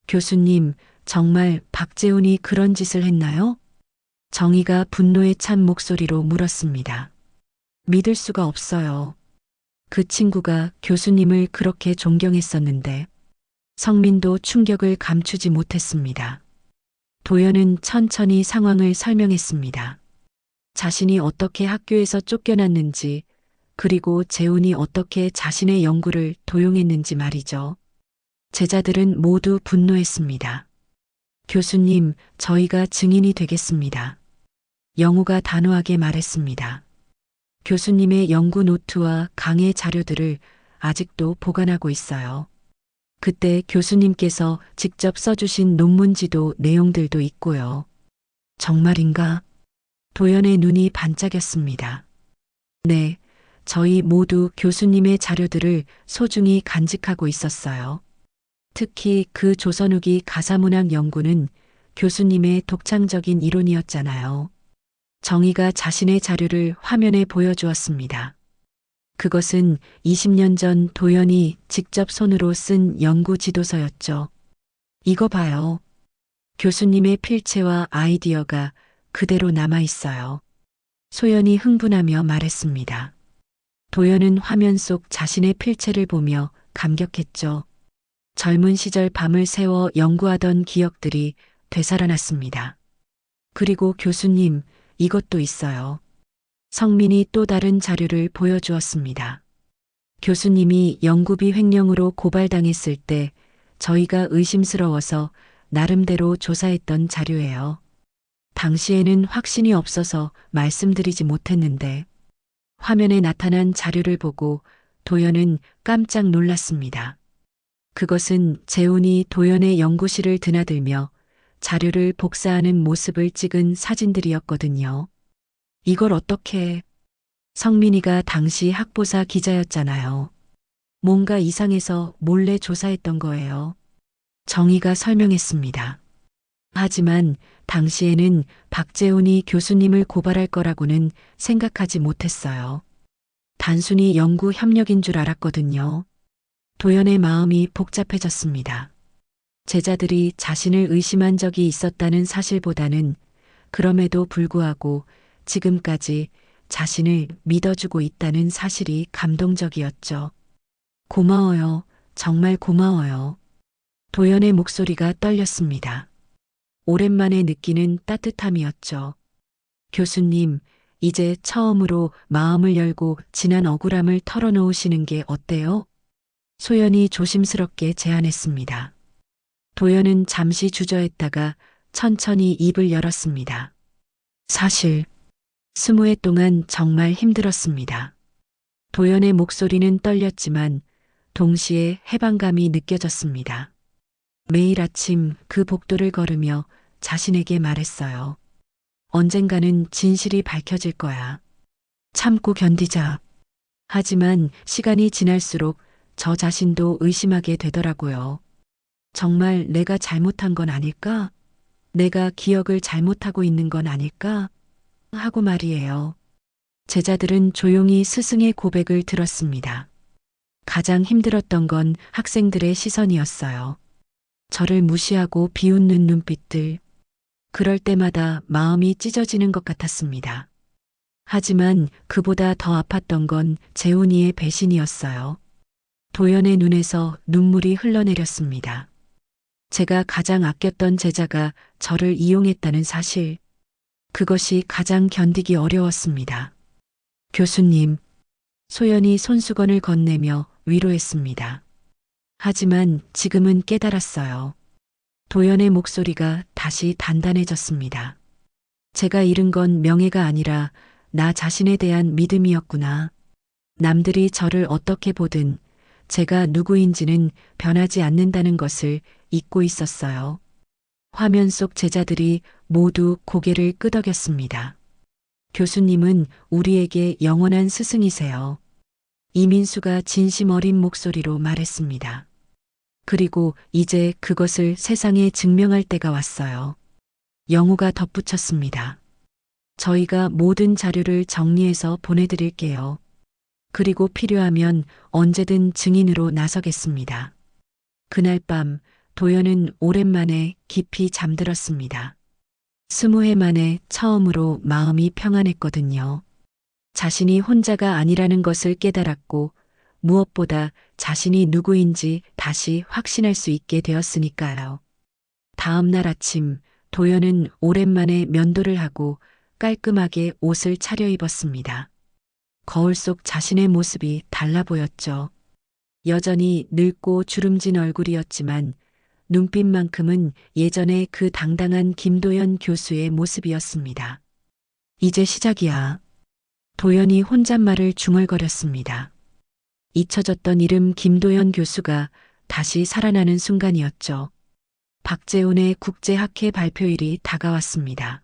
교수님, 정말 박재훈이 그런 짓을 했나요? 정희가 분노에 찬 목소리로 물었습니다. 믿을 수가 없어요. 그 친구가 교수님을 그렇게 존경했었는데 성민도 충격을 감추지 못했습니다. 도연은 천천히 상황을 설명했습니다. 자신이 어떻게 학교에서 쫓겨났는지, 그리고 재훈이 어떻게 자신의 연구를 도용했는지 말이죠. 제자들은 모두 분노했습니다. 교수님, 저희가 증인이 되겠습니다. 영우가 단호하게 말했습니다. 교수님의 연구 노트와 강의 자료들을 아직도 보관하고 있어요. 그때 교수님께서 직접 써주신 논문지도 내용들도 있고요. 정말인가? 도연의 눈이 반짝였습니다. 네, 저희 모두 교수님의 자료들을 소중히 간직하고 있었어요. 특히 그 조선 후기 가사문학 연구는 교수님의 독창적인 이론이었잖아요. 정희가 자신의 자료를 화면에 보여주었습니다. 그것은 20년 전 도연이 직접 손으로 쓴 연구 지도서였죠. 이거 봐요. 교수님의 필체와 아이디어가 그대로 남아 있어요. 소연이 흥분하며 말했습니다. 도연은 화면 속 자신의 필체를 보며 감격했죠. 젊은 시절 밤을 새워 연구하던 기억들이 되살아났습니다. 그리고 교수님, 이것도 있어요. 성민이 또 다른 자료를 보여주었습니다. 교수님이 연구비 횡령으로 고발당했을 때 저희가 의심스러워서 나름대로 조사했던 자료예요. 당시에는 확신이 없어서 말씀드리지 못했는데 화면에 나타난 자료를 보고 도연은 깜짝 놀랐습니다. 그것은 재훈이 도연의 연구실을 드나들며 자료를 복사하는 모습을 찍은 사진들이었거든요. 이걸 어떻게... 성민이가 당시 학보사 기자였잖아요. 뭔가 이상해서 몰래 조사했던 거예요. 정희가 설명했습니다. 하지만 당시에는 박재훈이 교수님을 고발할 거라고는 생각하지 못했어요. 단순히 연구 협력인 줄 알았거든요. 도연의 마음이 복잡해졌습니다. 제자들이 자신을 의심한 적이 있었다는 사실보다는 그럼에도 불구하고 지금까지 자신을 믿어주고 있다는 사실이 감동적이었죠. 고마워요. 정말 고마워요. 도연의 목소리가 떨렸습니다. 오랜만에 느끼는 따뜻함이었죠. 교수님, 이제 처음으로 마음을 열고 지난 억울함을 털어놓으시는 게 어때요? 소연이 조심스럽게 제안했습니다. 도연은 잠시 주저했다가 천천히 입을 열었습니다. 사실 20회 동안 정말 힘들었습니다. 도연의 목소리는 떨렸지만 동시에 해방감이 느껴졌습니다. 매일 아침 그 복도를 걸으며 자신에게 말했어요. 언젠가는 진실이 밝혀질 거야. 참고 견디자. 하지만 시간이 지날수록 저 자신도 의심하게 되더라고요. 정말 내가 잘못한 건 아닐까? 내가 기억을 잘못하고 있는 건 아닐까? 하고 말이에요. 제자들은 조용히 스승의 고백을 들었습니다. 가장 힘들었던 건 학생들의 시선이었어요. 저를 무시하고 비웃는 눈빛들. 그럴 때마다 마음이 찢어지는 것 같았습니다. 하지만 그보다 더 아팠던 건 재훈이의 배신이었어요. 도연의 눈에서 눈물이 흘러내렸습니다. 제가 가장 아꼈던 제자가 저를 이용했다는 사실. 그것이 가장 견디기 어려웠습니다. 교수님, 소연이 손수건을 건네며 위로했습니다. 하지만 지금은 깨달았어요. 도연의 목소리가 다시 단단해졌습니다. 제가 잃은 건 명예가 아니라 나 자신에 대한 믿음이었구나. 남들이 저를 어떻게 보든 제가 누구인지는 변하지 않는다는 것을 잊고 있었어요. 화면 속 제자들이 모두 고개를 끄덕였습니다. 교수님은 우리에게 영원한 스승이세요. 이민수가 진심 어린 목소리로 말했습니다. 그리고 이제 그것을 세상에 증명할 때가 왔어요. 영우가 덧붙였습니다. 저희가 모든 자료를 정리해서 보내드릴게요. 그리고 필요하면 언제든 증인으로 나서겠습니다. 그날 밤 도연은 오랜만에 깊이 잠들었습니다. 20회 만에 처음으로 마음이 평안했거든요. 자신이 혼자가 아니라는 것을 깨달았고 무엇보다 자신이 누구인지 다시 확신할 수 있게 되었으니까요. 다음 날 아침 도연은 오랜만에 면도를 하고 깔끔하게 옷을 차려입었습니다. 거울 속 자신의 모습이 달라 보였죠. 여전히 늙고 주름진 얼굴이었지만 눈빛만큼은 예전의 그 당당한 김도연 교수의 모습이었습니다. 이제 시작이야. 도연이 혼잣말을 중얼거렸습니다. 잊혀졌던 이름 김도연 교수가 다시 살아나는 순간이었죠. 박재훈의 국제학회 발표일이 다가왔습니다.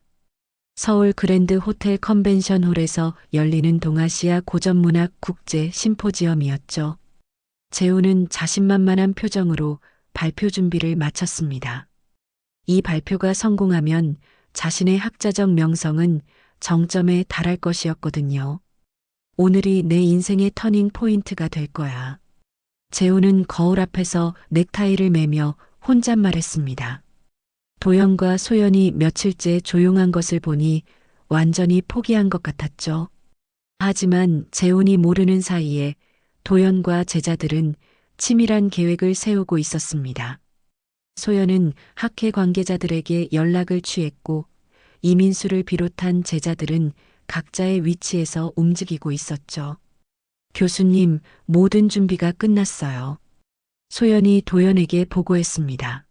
서울 그랜드 호텔 컨벤션홀에서 열리는 동아시아 고전문학 국제 심포지엄이었죠. 재훈은 자신만만한 표정으로 발표 준비를 마쳤습니다. 이 발표가 성공하면 자신의 학자적 명성은 정점에 달할 것이었거든요. 오늘이 내 인생의 터닝 포인트가 될 거야. 재훈은 거울 앞에서 넥타이를 매며 혼잣말했습니다. 도연과 소연이 며칠째 조용한 것을 보니 완전히 포기한 것 같았죠. 하지만 재훈이 모르는 사이에 도연과 제자들은 치밀한 계획을 세우고 있었습니다. 소연은 학회 관계자들에게 연락을 취했고 이민수를 비롯한 제자들은 각자의 위치에서 움직이고 있었죠. 교수님, 모든 준비가 끝났어요. 소연이 도연에게 보고했습니다.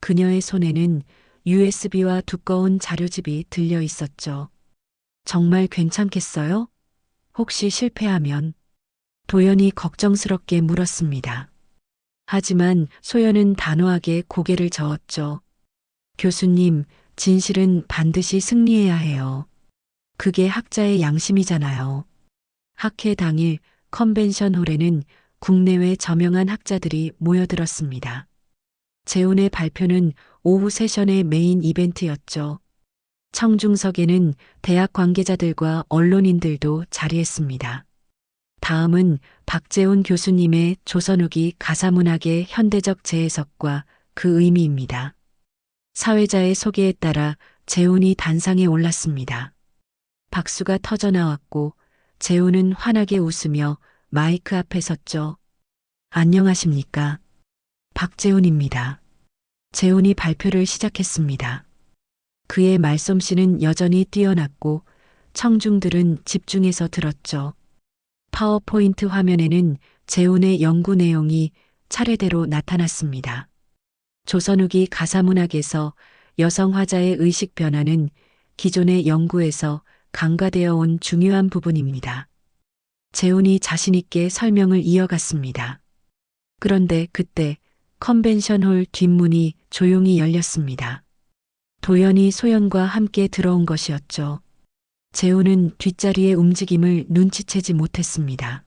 그녀의 손에는 USB와 두꺼운 자료집이 들려 있었죠. 정말 괜찮겠어요? 혹시 실패하면? 도연이 걱정스럽게 물었습니다. 하지만 소연은 단호하게 고개를 저었죠. 교수님, 진실은 반드시 승리해야 해요. 그게 학자의 양심이잖아요. 학회 당일 컨벤션홀에는 국내외 저명한 학자들이 모여들었습니다. 재훈의 발표는 오후 세션의 메인 이벤트였죠. 청중석에는 대학 관계자들과 언론인들도 자리했습니다. 다음은 박재훈 교수님의 조선 후기 가사문학의 현대적 재해석과 그 의미입니다. 사회자의 소개에 따라 재훈이 단상에 올랐습니다. 박수가 터져 나왔고 재훈은 환하게 웃으며 마이크 앞에 섰죠. 안녕하십니까? 박재훈입니다. 재훈이 발표를 시작했습니다. 그의 말솜씨는 여전히 뛰어났고 청중들은 집중해서 들었죠. 파워포인트 화면에는 재훈의 연구 내용이 차례대로 나타났습니다. 조선 후기 가사문학에서 여성 화자의 의식 변화는 기존의 연구에서 간과되어 온 중요한 부분입니다. 재훈이 자신있게 설명을 이어갔습니다. 그런데 그때 컨벤션홀 뒷문이 조용히 열렸습니다. 도연이 소연과 함께 들어온 것이었죠. 재훈은 뒷자리의 움직임을 눈치채지 못했습니다.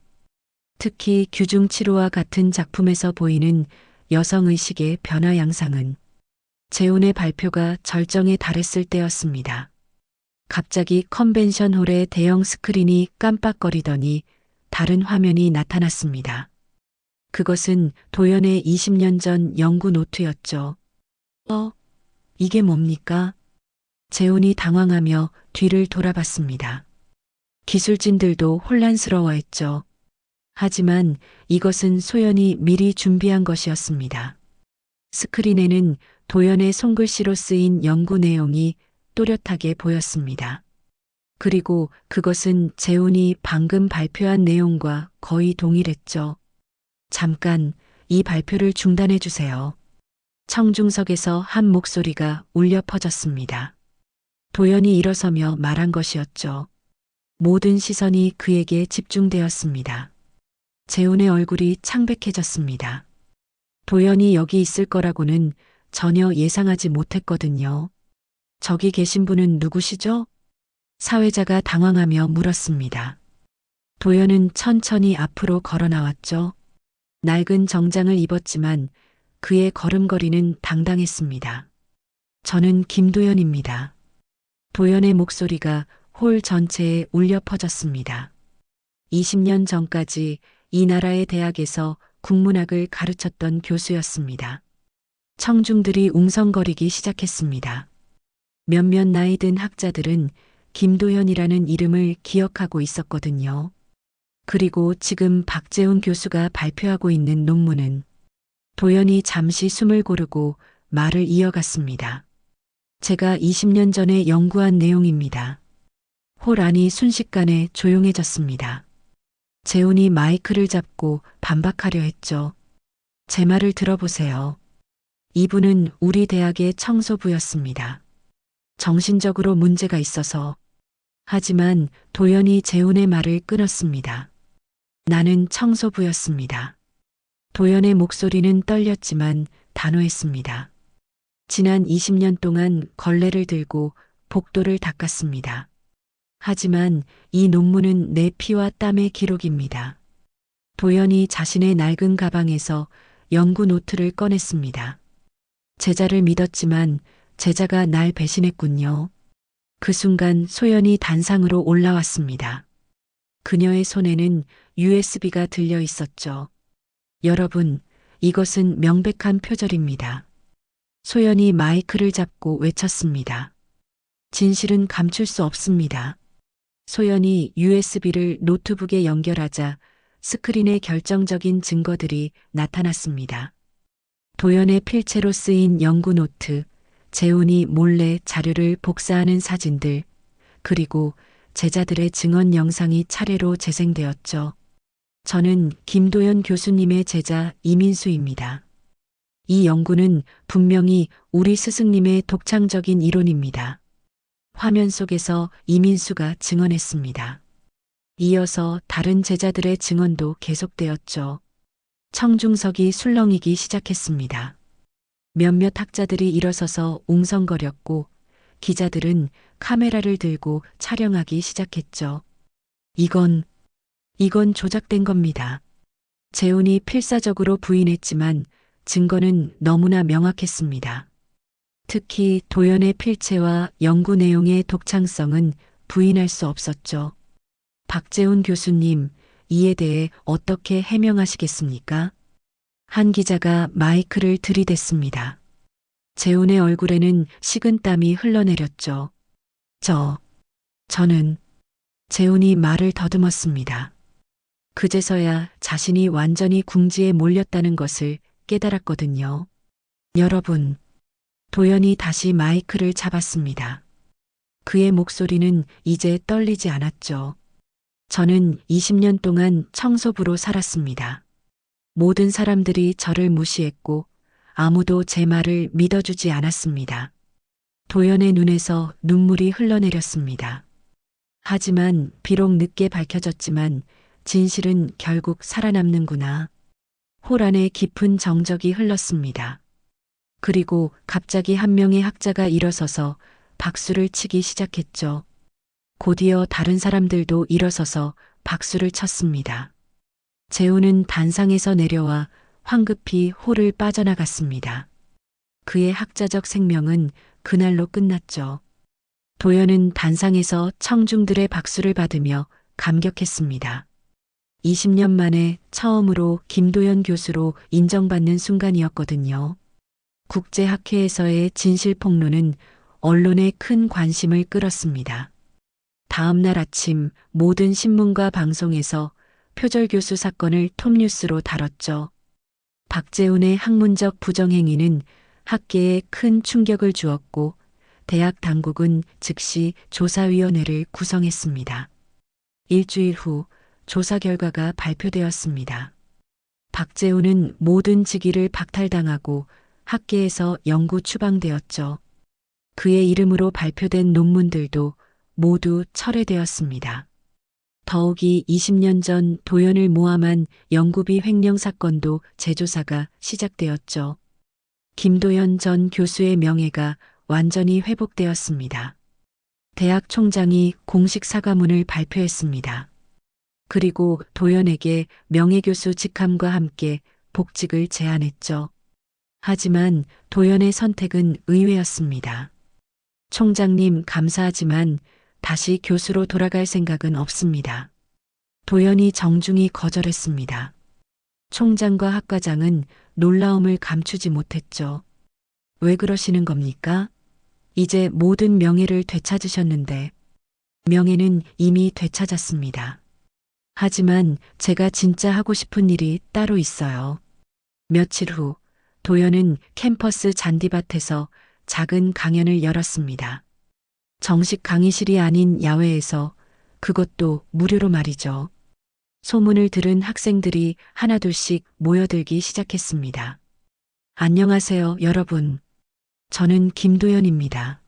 특히 규중치루와 같은 작품에서 보이는 여성의식의 변화 양상은 재훈의 발표가 절정에 달했을 때였습니다. 갑자기 컨벤션홀의 대형 스크린이 깜빡거리더니 다른 화면이 나타났습니다. 그것은 도연의 20년 전 연구 노트였죠. 이게 뭡니까? 재훈이 당황하며 뒤를 돌아봤습니다. 기술진들도 혼란스러워했죠. 하지만 이것은 소연이 미리 준비한 것이었습니다. 스크린에는 도연의 손글씨로 쓰인 연구 내용이 또렷하게 보였습니다. 그리고 그것은 재훈이 방금 발표한 내용과 거의 동일했죠. 잠깐, 이 발표를 중단해 주세요. 청중석에서 한 목소리가 울려 퍼졌습니다. 도연이 일어서며 말한 것이었죠. 모든 시선이 그에게 집중되었습니다. 재훈의 얼굴이 창백해졌습니다. 도연이 여기 있을 거라고는 전혀 예상하지 못했거든요. 저기 계신 분은 누구시죠? 사회자가 당황하며 물었습니다. 도연은 천천히 앞으로 걸어 나왔죠. 낡은 정장을 입었지만 그의 걸음걸이는 당당했습니다. 저는 김도연입니다. 도연의 목소리가 홀 전체에 울려 퍼졌습니다. 20년 전까지 이 나라의 대학에서 국문학을 가르쳤던 교수였습니다. 청중들이 웅성거리기 시작했습니다. 몇몇 나이 든 학자들은 김도연이라는 이름을 기억하고 있었거든요. 그리고 지금 박재훈 교수가 발표하고 있는 논문은 도연이 잠시 숨을 고르고 말을 이어갔습니다. 제가 20년 전에 연구한 내용입니다. 홀 안이 순식간에 조용해졌습니다. 재훈이 마이크를 잡고 반박하려 했죠. 제 말을 들어보세요. 이분은 우리 대학의 청소부였습니다. 정신적으로 문제가 있어서. 하지만 도연이 재훈의 말을 끊었습니다. 나는 청소부였습니다. 도연의 목소리는 떨렸지만 단호했습니다. 지난 20년 동안 걸레를 들고 복도를 닦았습니다. 하지만 이 논문은 내 피와 땀의 기록입니다. 도연이 자신의 낡은 가방에서 연구 노트를 꺼냈습니다. 제자를 믿었지만 제자가 날 배신했군요. 그 순간 소연이 단상으로 올라왔습니다. 그녀의 손에는 USB가 들려 있었죠. 여러분, 이것은 명백한 표절입니다. 소연이 마이크를 잡고 외쳤습니다. 진실은 감출 수 없습니다. 소연이 USB를 노트북에 연결하자 스크린에 결정적인 증거들이 나타났습니다. 도연의 필체로 쓰인 연구 노트, 재훈이 몰래 자료를 복사하는 사진들, 그리고 제자들의 증언 영상이 차례로 재생되었죠. 저는 김도연 교수님의 제자 이민수입니다. 이 연구는 분명히 우리 스승님의 독창적인 이론입니다. 화면 속에서 이민수가 증언했습니다. 이어서 다른 제자들의 증언도 계속되었죠. 청중석이 술렁이기 시작했습니다. 몇몇 학자들이 일어서서 웅성거렸고 기자들은 카메라를 들고 촬영하기 시작했죠. 이건 조작된 겁니다. 재훈이 필사적으로 부인했지만 증거는 너무나 명확했습니다. 특히 도연의 필체와 연구 내용의 독창성은 부인할 수 없었죠. 박재훈 교수님, 이에 대해 어떻게 해명하시겠습니까? 한 기자가 마이크를 들이댔습니다. 재훈의 얼굴에는 식은땀이 흘러내렸죠. 저는 재훈이 말을 더듬었습니다. 그제서야 자신이 완전히 궁지에 몰렸다는 것을 깨달았거든요. 여러분, 도연이 다시 마이크를 잡았습니다. 그의 목소리는 이제 떨리지 않았죠. 저는 20년 동안 청소부로 살았습니다. 모든 사람들이 저를 무시했고 아무도 제 말을 믿어주지 않았습니다. 도연의 눈에서 눈물이 흘러내렸습니다. 하지만 비록 늦게 밝혀졌지만 진실은 결국 살아남는구나. 홀 안에 깊은 정적이 흘렀습니다. 그리고 갑자기 한 명의 학자가 일어서서 박수를 치기 시작했죠. 곧이어 다른 사람들도 일어서서 박수를 쳤습니다. 재훈은 단상에서 내려와 황급히 홀을 빠져나갔습니다. 그의 학자적 생명은 그날로 끝났죠. 도연은 단상에서 청중들의 박수를 받으며 감격했습니다. 20년 만에 처음으로 김도연 교수로 인정받는 순간이었거든요. 국제학회에서의 진실 폭로는 언론의 큰 관심을 끌었습니다. 다음 날 아침 모든 신문과 방송에서 표절 교수 사건을 톱뉴스로 다뤘죠. 박재훈의 학문적 부정행위는 학계에 큰 충격을 주었고 대학 당국은 즉시 조사위원회를 구성했습니다. 일주일 후 조사 결과가 발표되었습니다. 박재훈은 모든 직위를 박탈당하고 학계에서 영구 추방되었죠. 그의 이름으로 발표된 논문들도 모두 철회되었습니다. 더욱이 20년 전 도연을 모함한 연구비 횡령 사건도 재조사가 시작되었죠. 김도연 전 교수의 명예가 완전히 회복되었습니다. 대학 총장이 공식 사과문을 발표했습니다. 그리고 도연에게 명예교수 직함과 함께 복직을 제안했죠. 하지만 도연의 선택은 의외였습니다. 총장님 감사하지만 다시 교수로 돌아갈 생각은 없습니다. 도연이 정중히 거절했습니다. 총장과 학과장은 놀라움을 감추지 못했죠. 왜 그러시는 겁니까? 이제 모든 명예를 되찾으셨는데. 명예는 이미 되찾았습니다. 하지만 제가 진짜 하고 싶은 일이 따로 있어요. 며칠 후 도연은 캠퍼스 잔디밭에서 작은 강연을 열었습니다. 정식 강의실이 아닌 야외에서, 그것도 무료로 말이죠. 소문을 들은 학생들이 하나둘씩 모여들기 시작했습니다. 안녕하세요, 여러분. 저는 김도연입니다.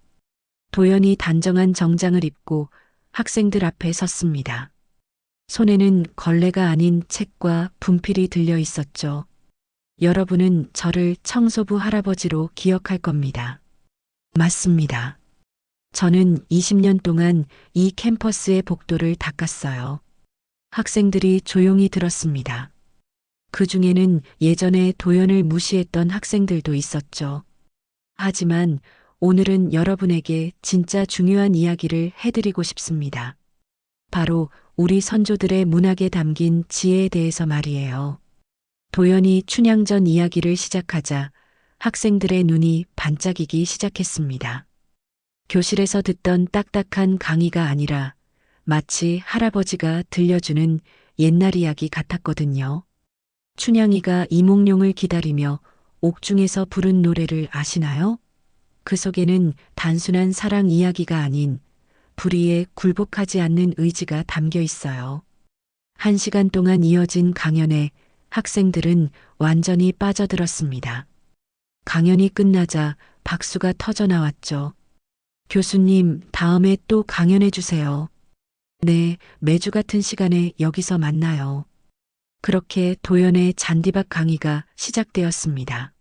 도연이 단정한 정장을 입고 학생들 앞에 섰습니다. 손에는 걸레가 아닌 책과 분필이 들려 있었죠. 여러분은 저를 청소부 할아버지로 기억할 겁니다. 맞습니다. 저는 20년 동안 이 캠퍼스의 복도를 닦았어요. 학생들이 조용히 들었습니다. 그 중에는 예전에 도연을 무시했던 학생들도 있었죠. 하지만 오늘은 여러분에게 진짜 중요한 이야기를 해드리고 싶습니다. 바로 우리 선조들의 문학에 담긴 지혜에 대해서 말이에요. 도연이 춘향전 이야기를 시작하자 학생들의 눈이 반짝이기 시작했습니다. 교실에서 듣던 딱딱한 강의가 아니라 마치 할아버지가 들려주는 옛날 이야기 같았거든요. 춘향이가 이몽룡을 기다리며 옥중에서 부른 노래를 아시나요? 그 속에는 단순한 사랑 이야기가 아닌 불의에 굴복하지 않는 의지가 담겨 있어요. 1시간 동안 이어진 강연에 학생들은 완전히 빠져들었습니다. 강연이 끝나자 박수가 터져 나왔죠. 교수님, 다음에 또 강연해 주세요. 네, 매주 같은 시간에 여기서 만나요. 그렇게 도연의 잔디밭 강의가 시작되었습니다.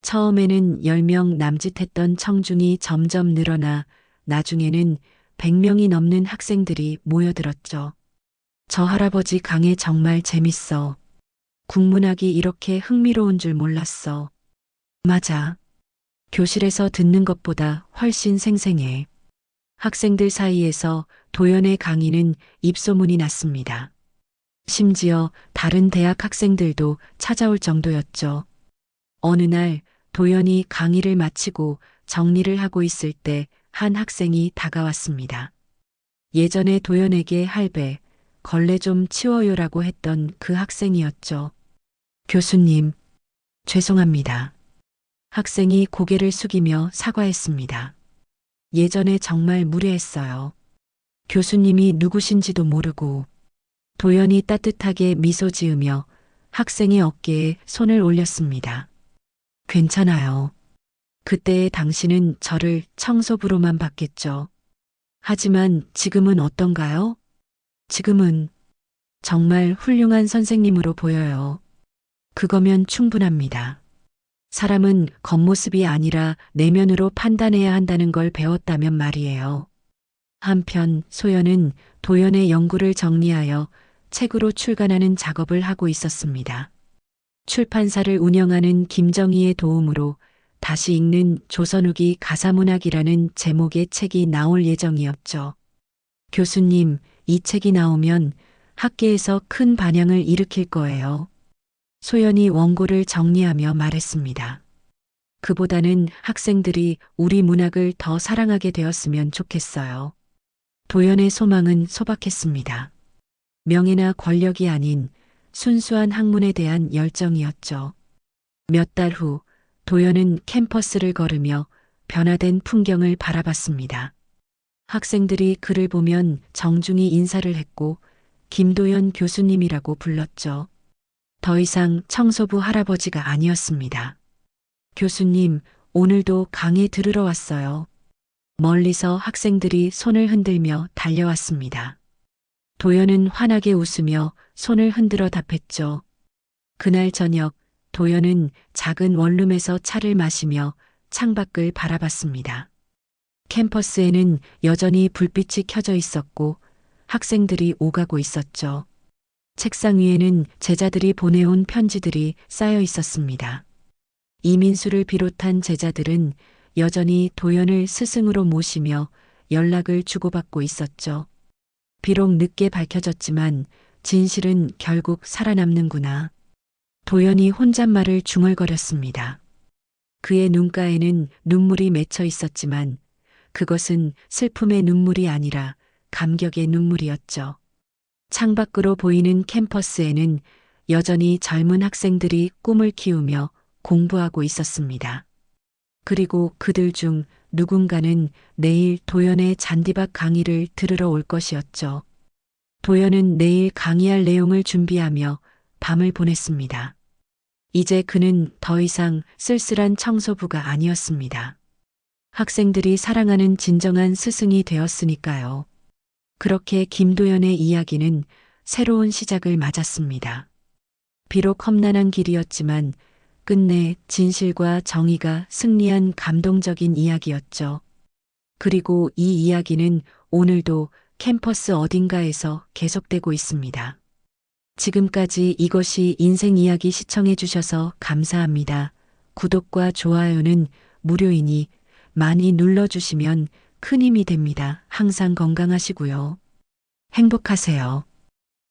처음에는 10명 남짓했던 청중이 점점 늘어나 나중에는 100명이 넘는 학생들이 모여들었죠. 저 할아버지 강의 정말 재밌어. 국문학이 이렇게 흥미로운 줄 몰랐어. 맞아. 교실에서 듣는 것보다 훨씬 생생해. 학생들 사이에서 도연의 강의는 입소문이 났습니다. 심지어 다른 대학 학생들도 찾아올 정도였죠. 어느 날 도연이 강의를 마치고 정리를 하고 있을 때 한 학생이 다가왔습니다. 예전에 도연에게 할배, 걸레 좀 치워요라고 했던 그 학생이었죠. 교수님, 죄송합니다. 학생이 고개를 숙이며 사과했습니다. 예전에 정말 무례했어요. 교수님이 누구신지도 모르고. 도연이 따뜻하게 미소 지으며 학생의 어깨에 손을 올렸습니다. 괜찮아요. 그때의 당신은 저를 청소부로만 봤겠죠. 하지만 지금은 어떤가요? 지금은 정말 훌륭한 선생님으로 보여요. 그거면 충분합니다. 사람은 겉모습이 아니라 내면으로 판단해야 한다는 걸 배웠다면 말이에요. 한편 소연은 도연의 연구를 정리하여 책으로 출간하는 작업을 하고 있었습니다. 출판사를 운영하는 김정희의 도움으로 다시 읽는 조선 후기 가사문학이라는 제목의 책이 나올 예정이었죠. 교수님, 이 책이 나오면 학계에서 큰 반향을 일으킬 거예요. 소연이 원고를 정리하며 말했습니다. 그보다는 학생들이 우리 문학을 더 사랑하게 되었으면 좋겠어요. 도연의 소망은 소박했습니다. 명예나 권력이 아닌 순수한 학문에 대한 열정이었죠. 몇 달 후 도연은 캠퍼스를 걸으며 변화된 풍경을 바라봤습니다. 학생들이 그를 보면 정중히 인사를 했고 김도연 교수님이라고 불렀죠. 더 이상 청소부 할아버지가 아니었습니다. 교수님, 오늘도 강의 들으러 왔어요. 멀리서 학생들이 손을 흔들며 달려왔습니다. 도연은 환하게 웃으며 손을 흔들어 답했죠. 그날 저녁 도연은 작은 원룸에서 차를 마시며 창밖을 바라봤습니다. 캠퍼스에는 여전히 불빛이 켜져 있었고 학생들이 오가고 있었죠. 책상 위에는 제자들이 보내온 편지들이 쌓여 있었습니다. 이민수를 비롯한 제자들은 여전히 도연을 스승으로 모시며 연락을 주고받고 있었죠. 비록 늦게 밝혀졌지만 진실은 결국 살아남는구나. 도연이 혼잣말을 중얼거렸습니다. 그의 눈가에는 눈물이 맺혀 있었지만 그것은 슬픔의 눈물이 아니라 감격의 눈물이었죠. 창밖으로 보이는 캠퍼스에는 여전히 젊은 학생들이 꿈을 키우며 공부하고 있었습니다. 그리고 그들 중 누군가는 내일 도연의 잔디밭 강의를 들으러 올 것이었죠. 도연은 내일 강의할 내용을 준비하며 밤을 보냈습니다. 이제 그는 더 이상 쓸쓸한 청소부가 아니었습니다. 학생들이 사랑하는 진정한 스승이 되었으니까요. 그렇게 김도연의 이야기는 새로운 시작을 맞았습니다. 비록 험난한 길이었지만 끝내 진실과 정의가 승리한 감동적인 이야기였죠. 그리고 이 이야기는 오늘도 캠퍼스 어딘가에서 계속되고 있습니다. 지금까지 이것이 인생 이야기 시청해 주셔서 감사합니다. 구독과 좋아요는 무료이니 많이 눌러주시면 큰 힘이 됩니다. 항상 건강하시고요. 행복하세요.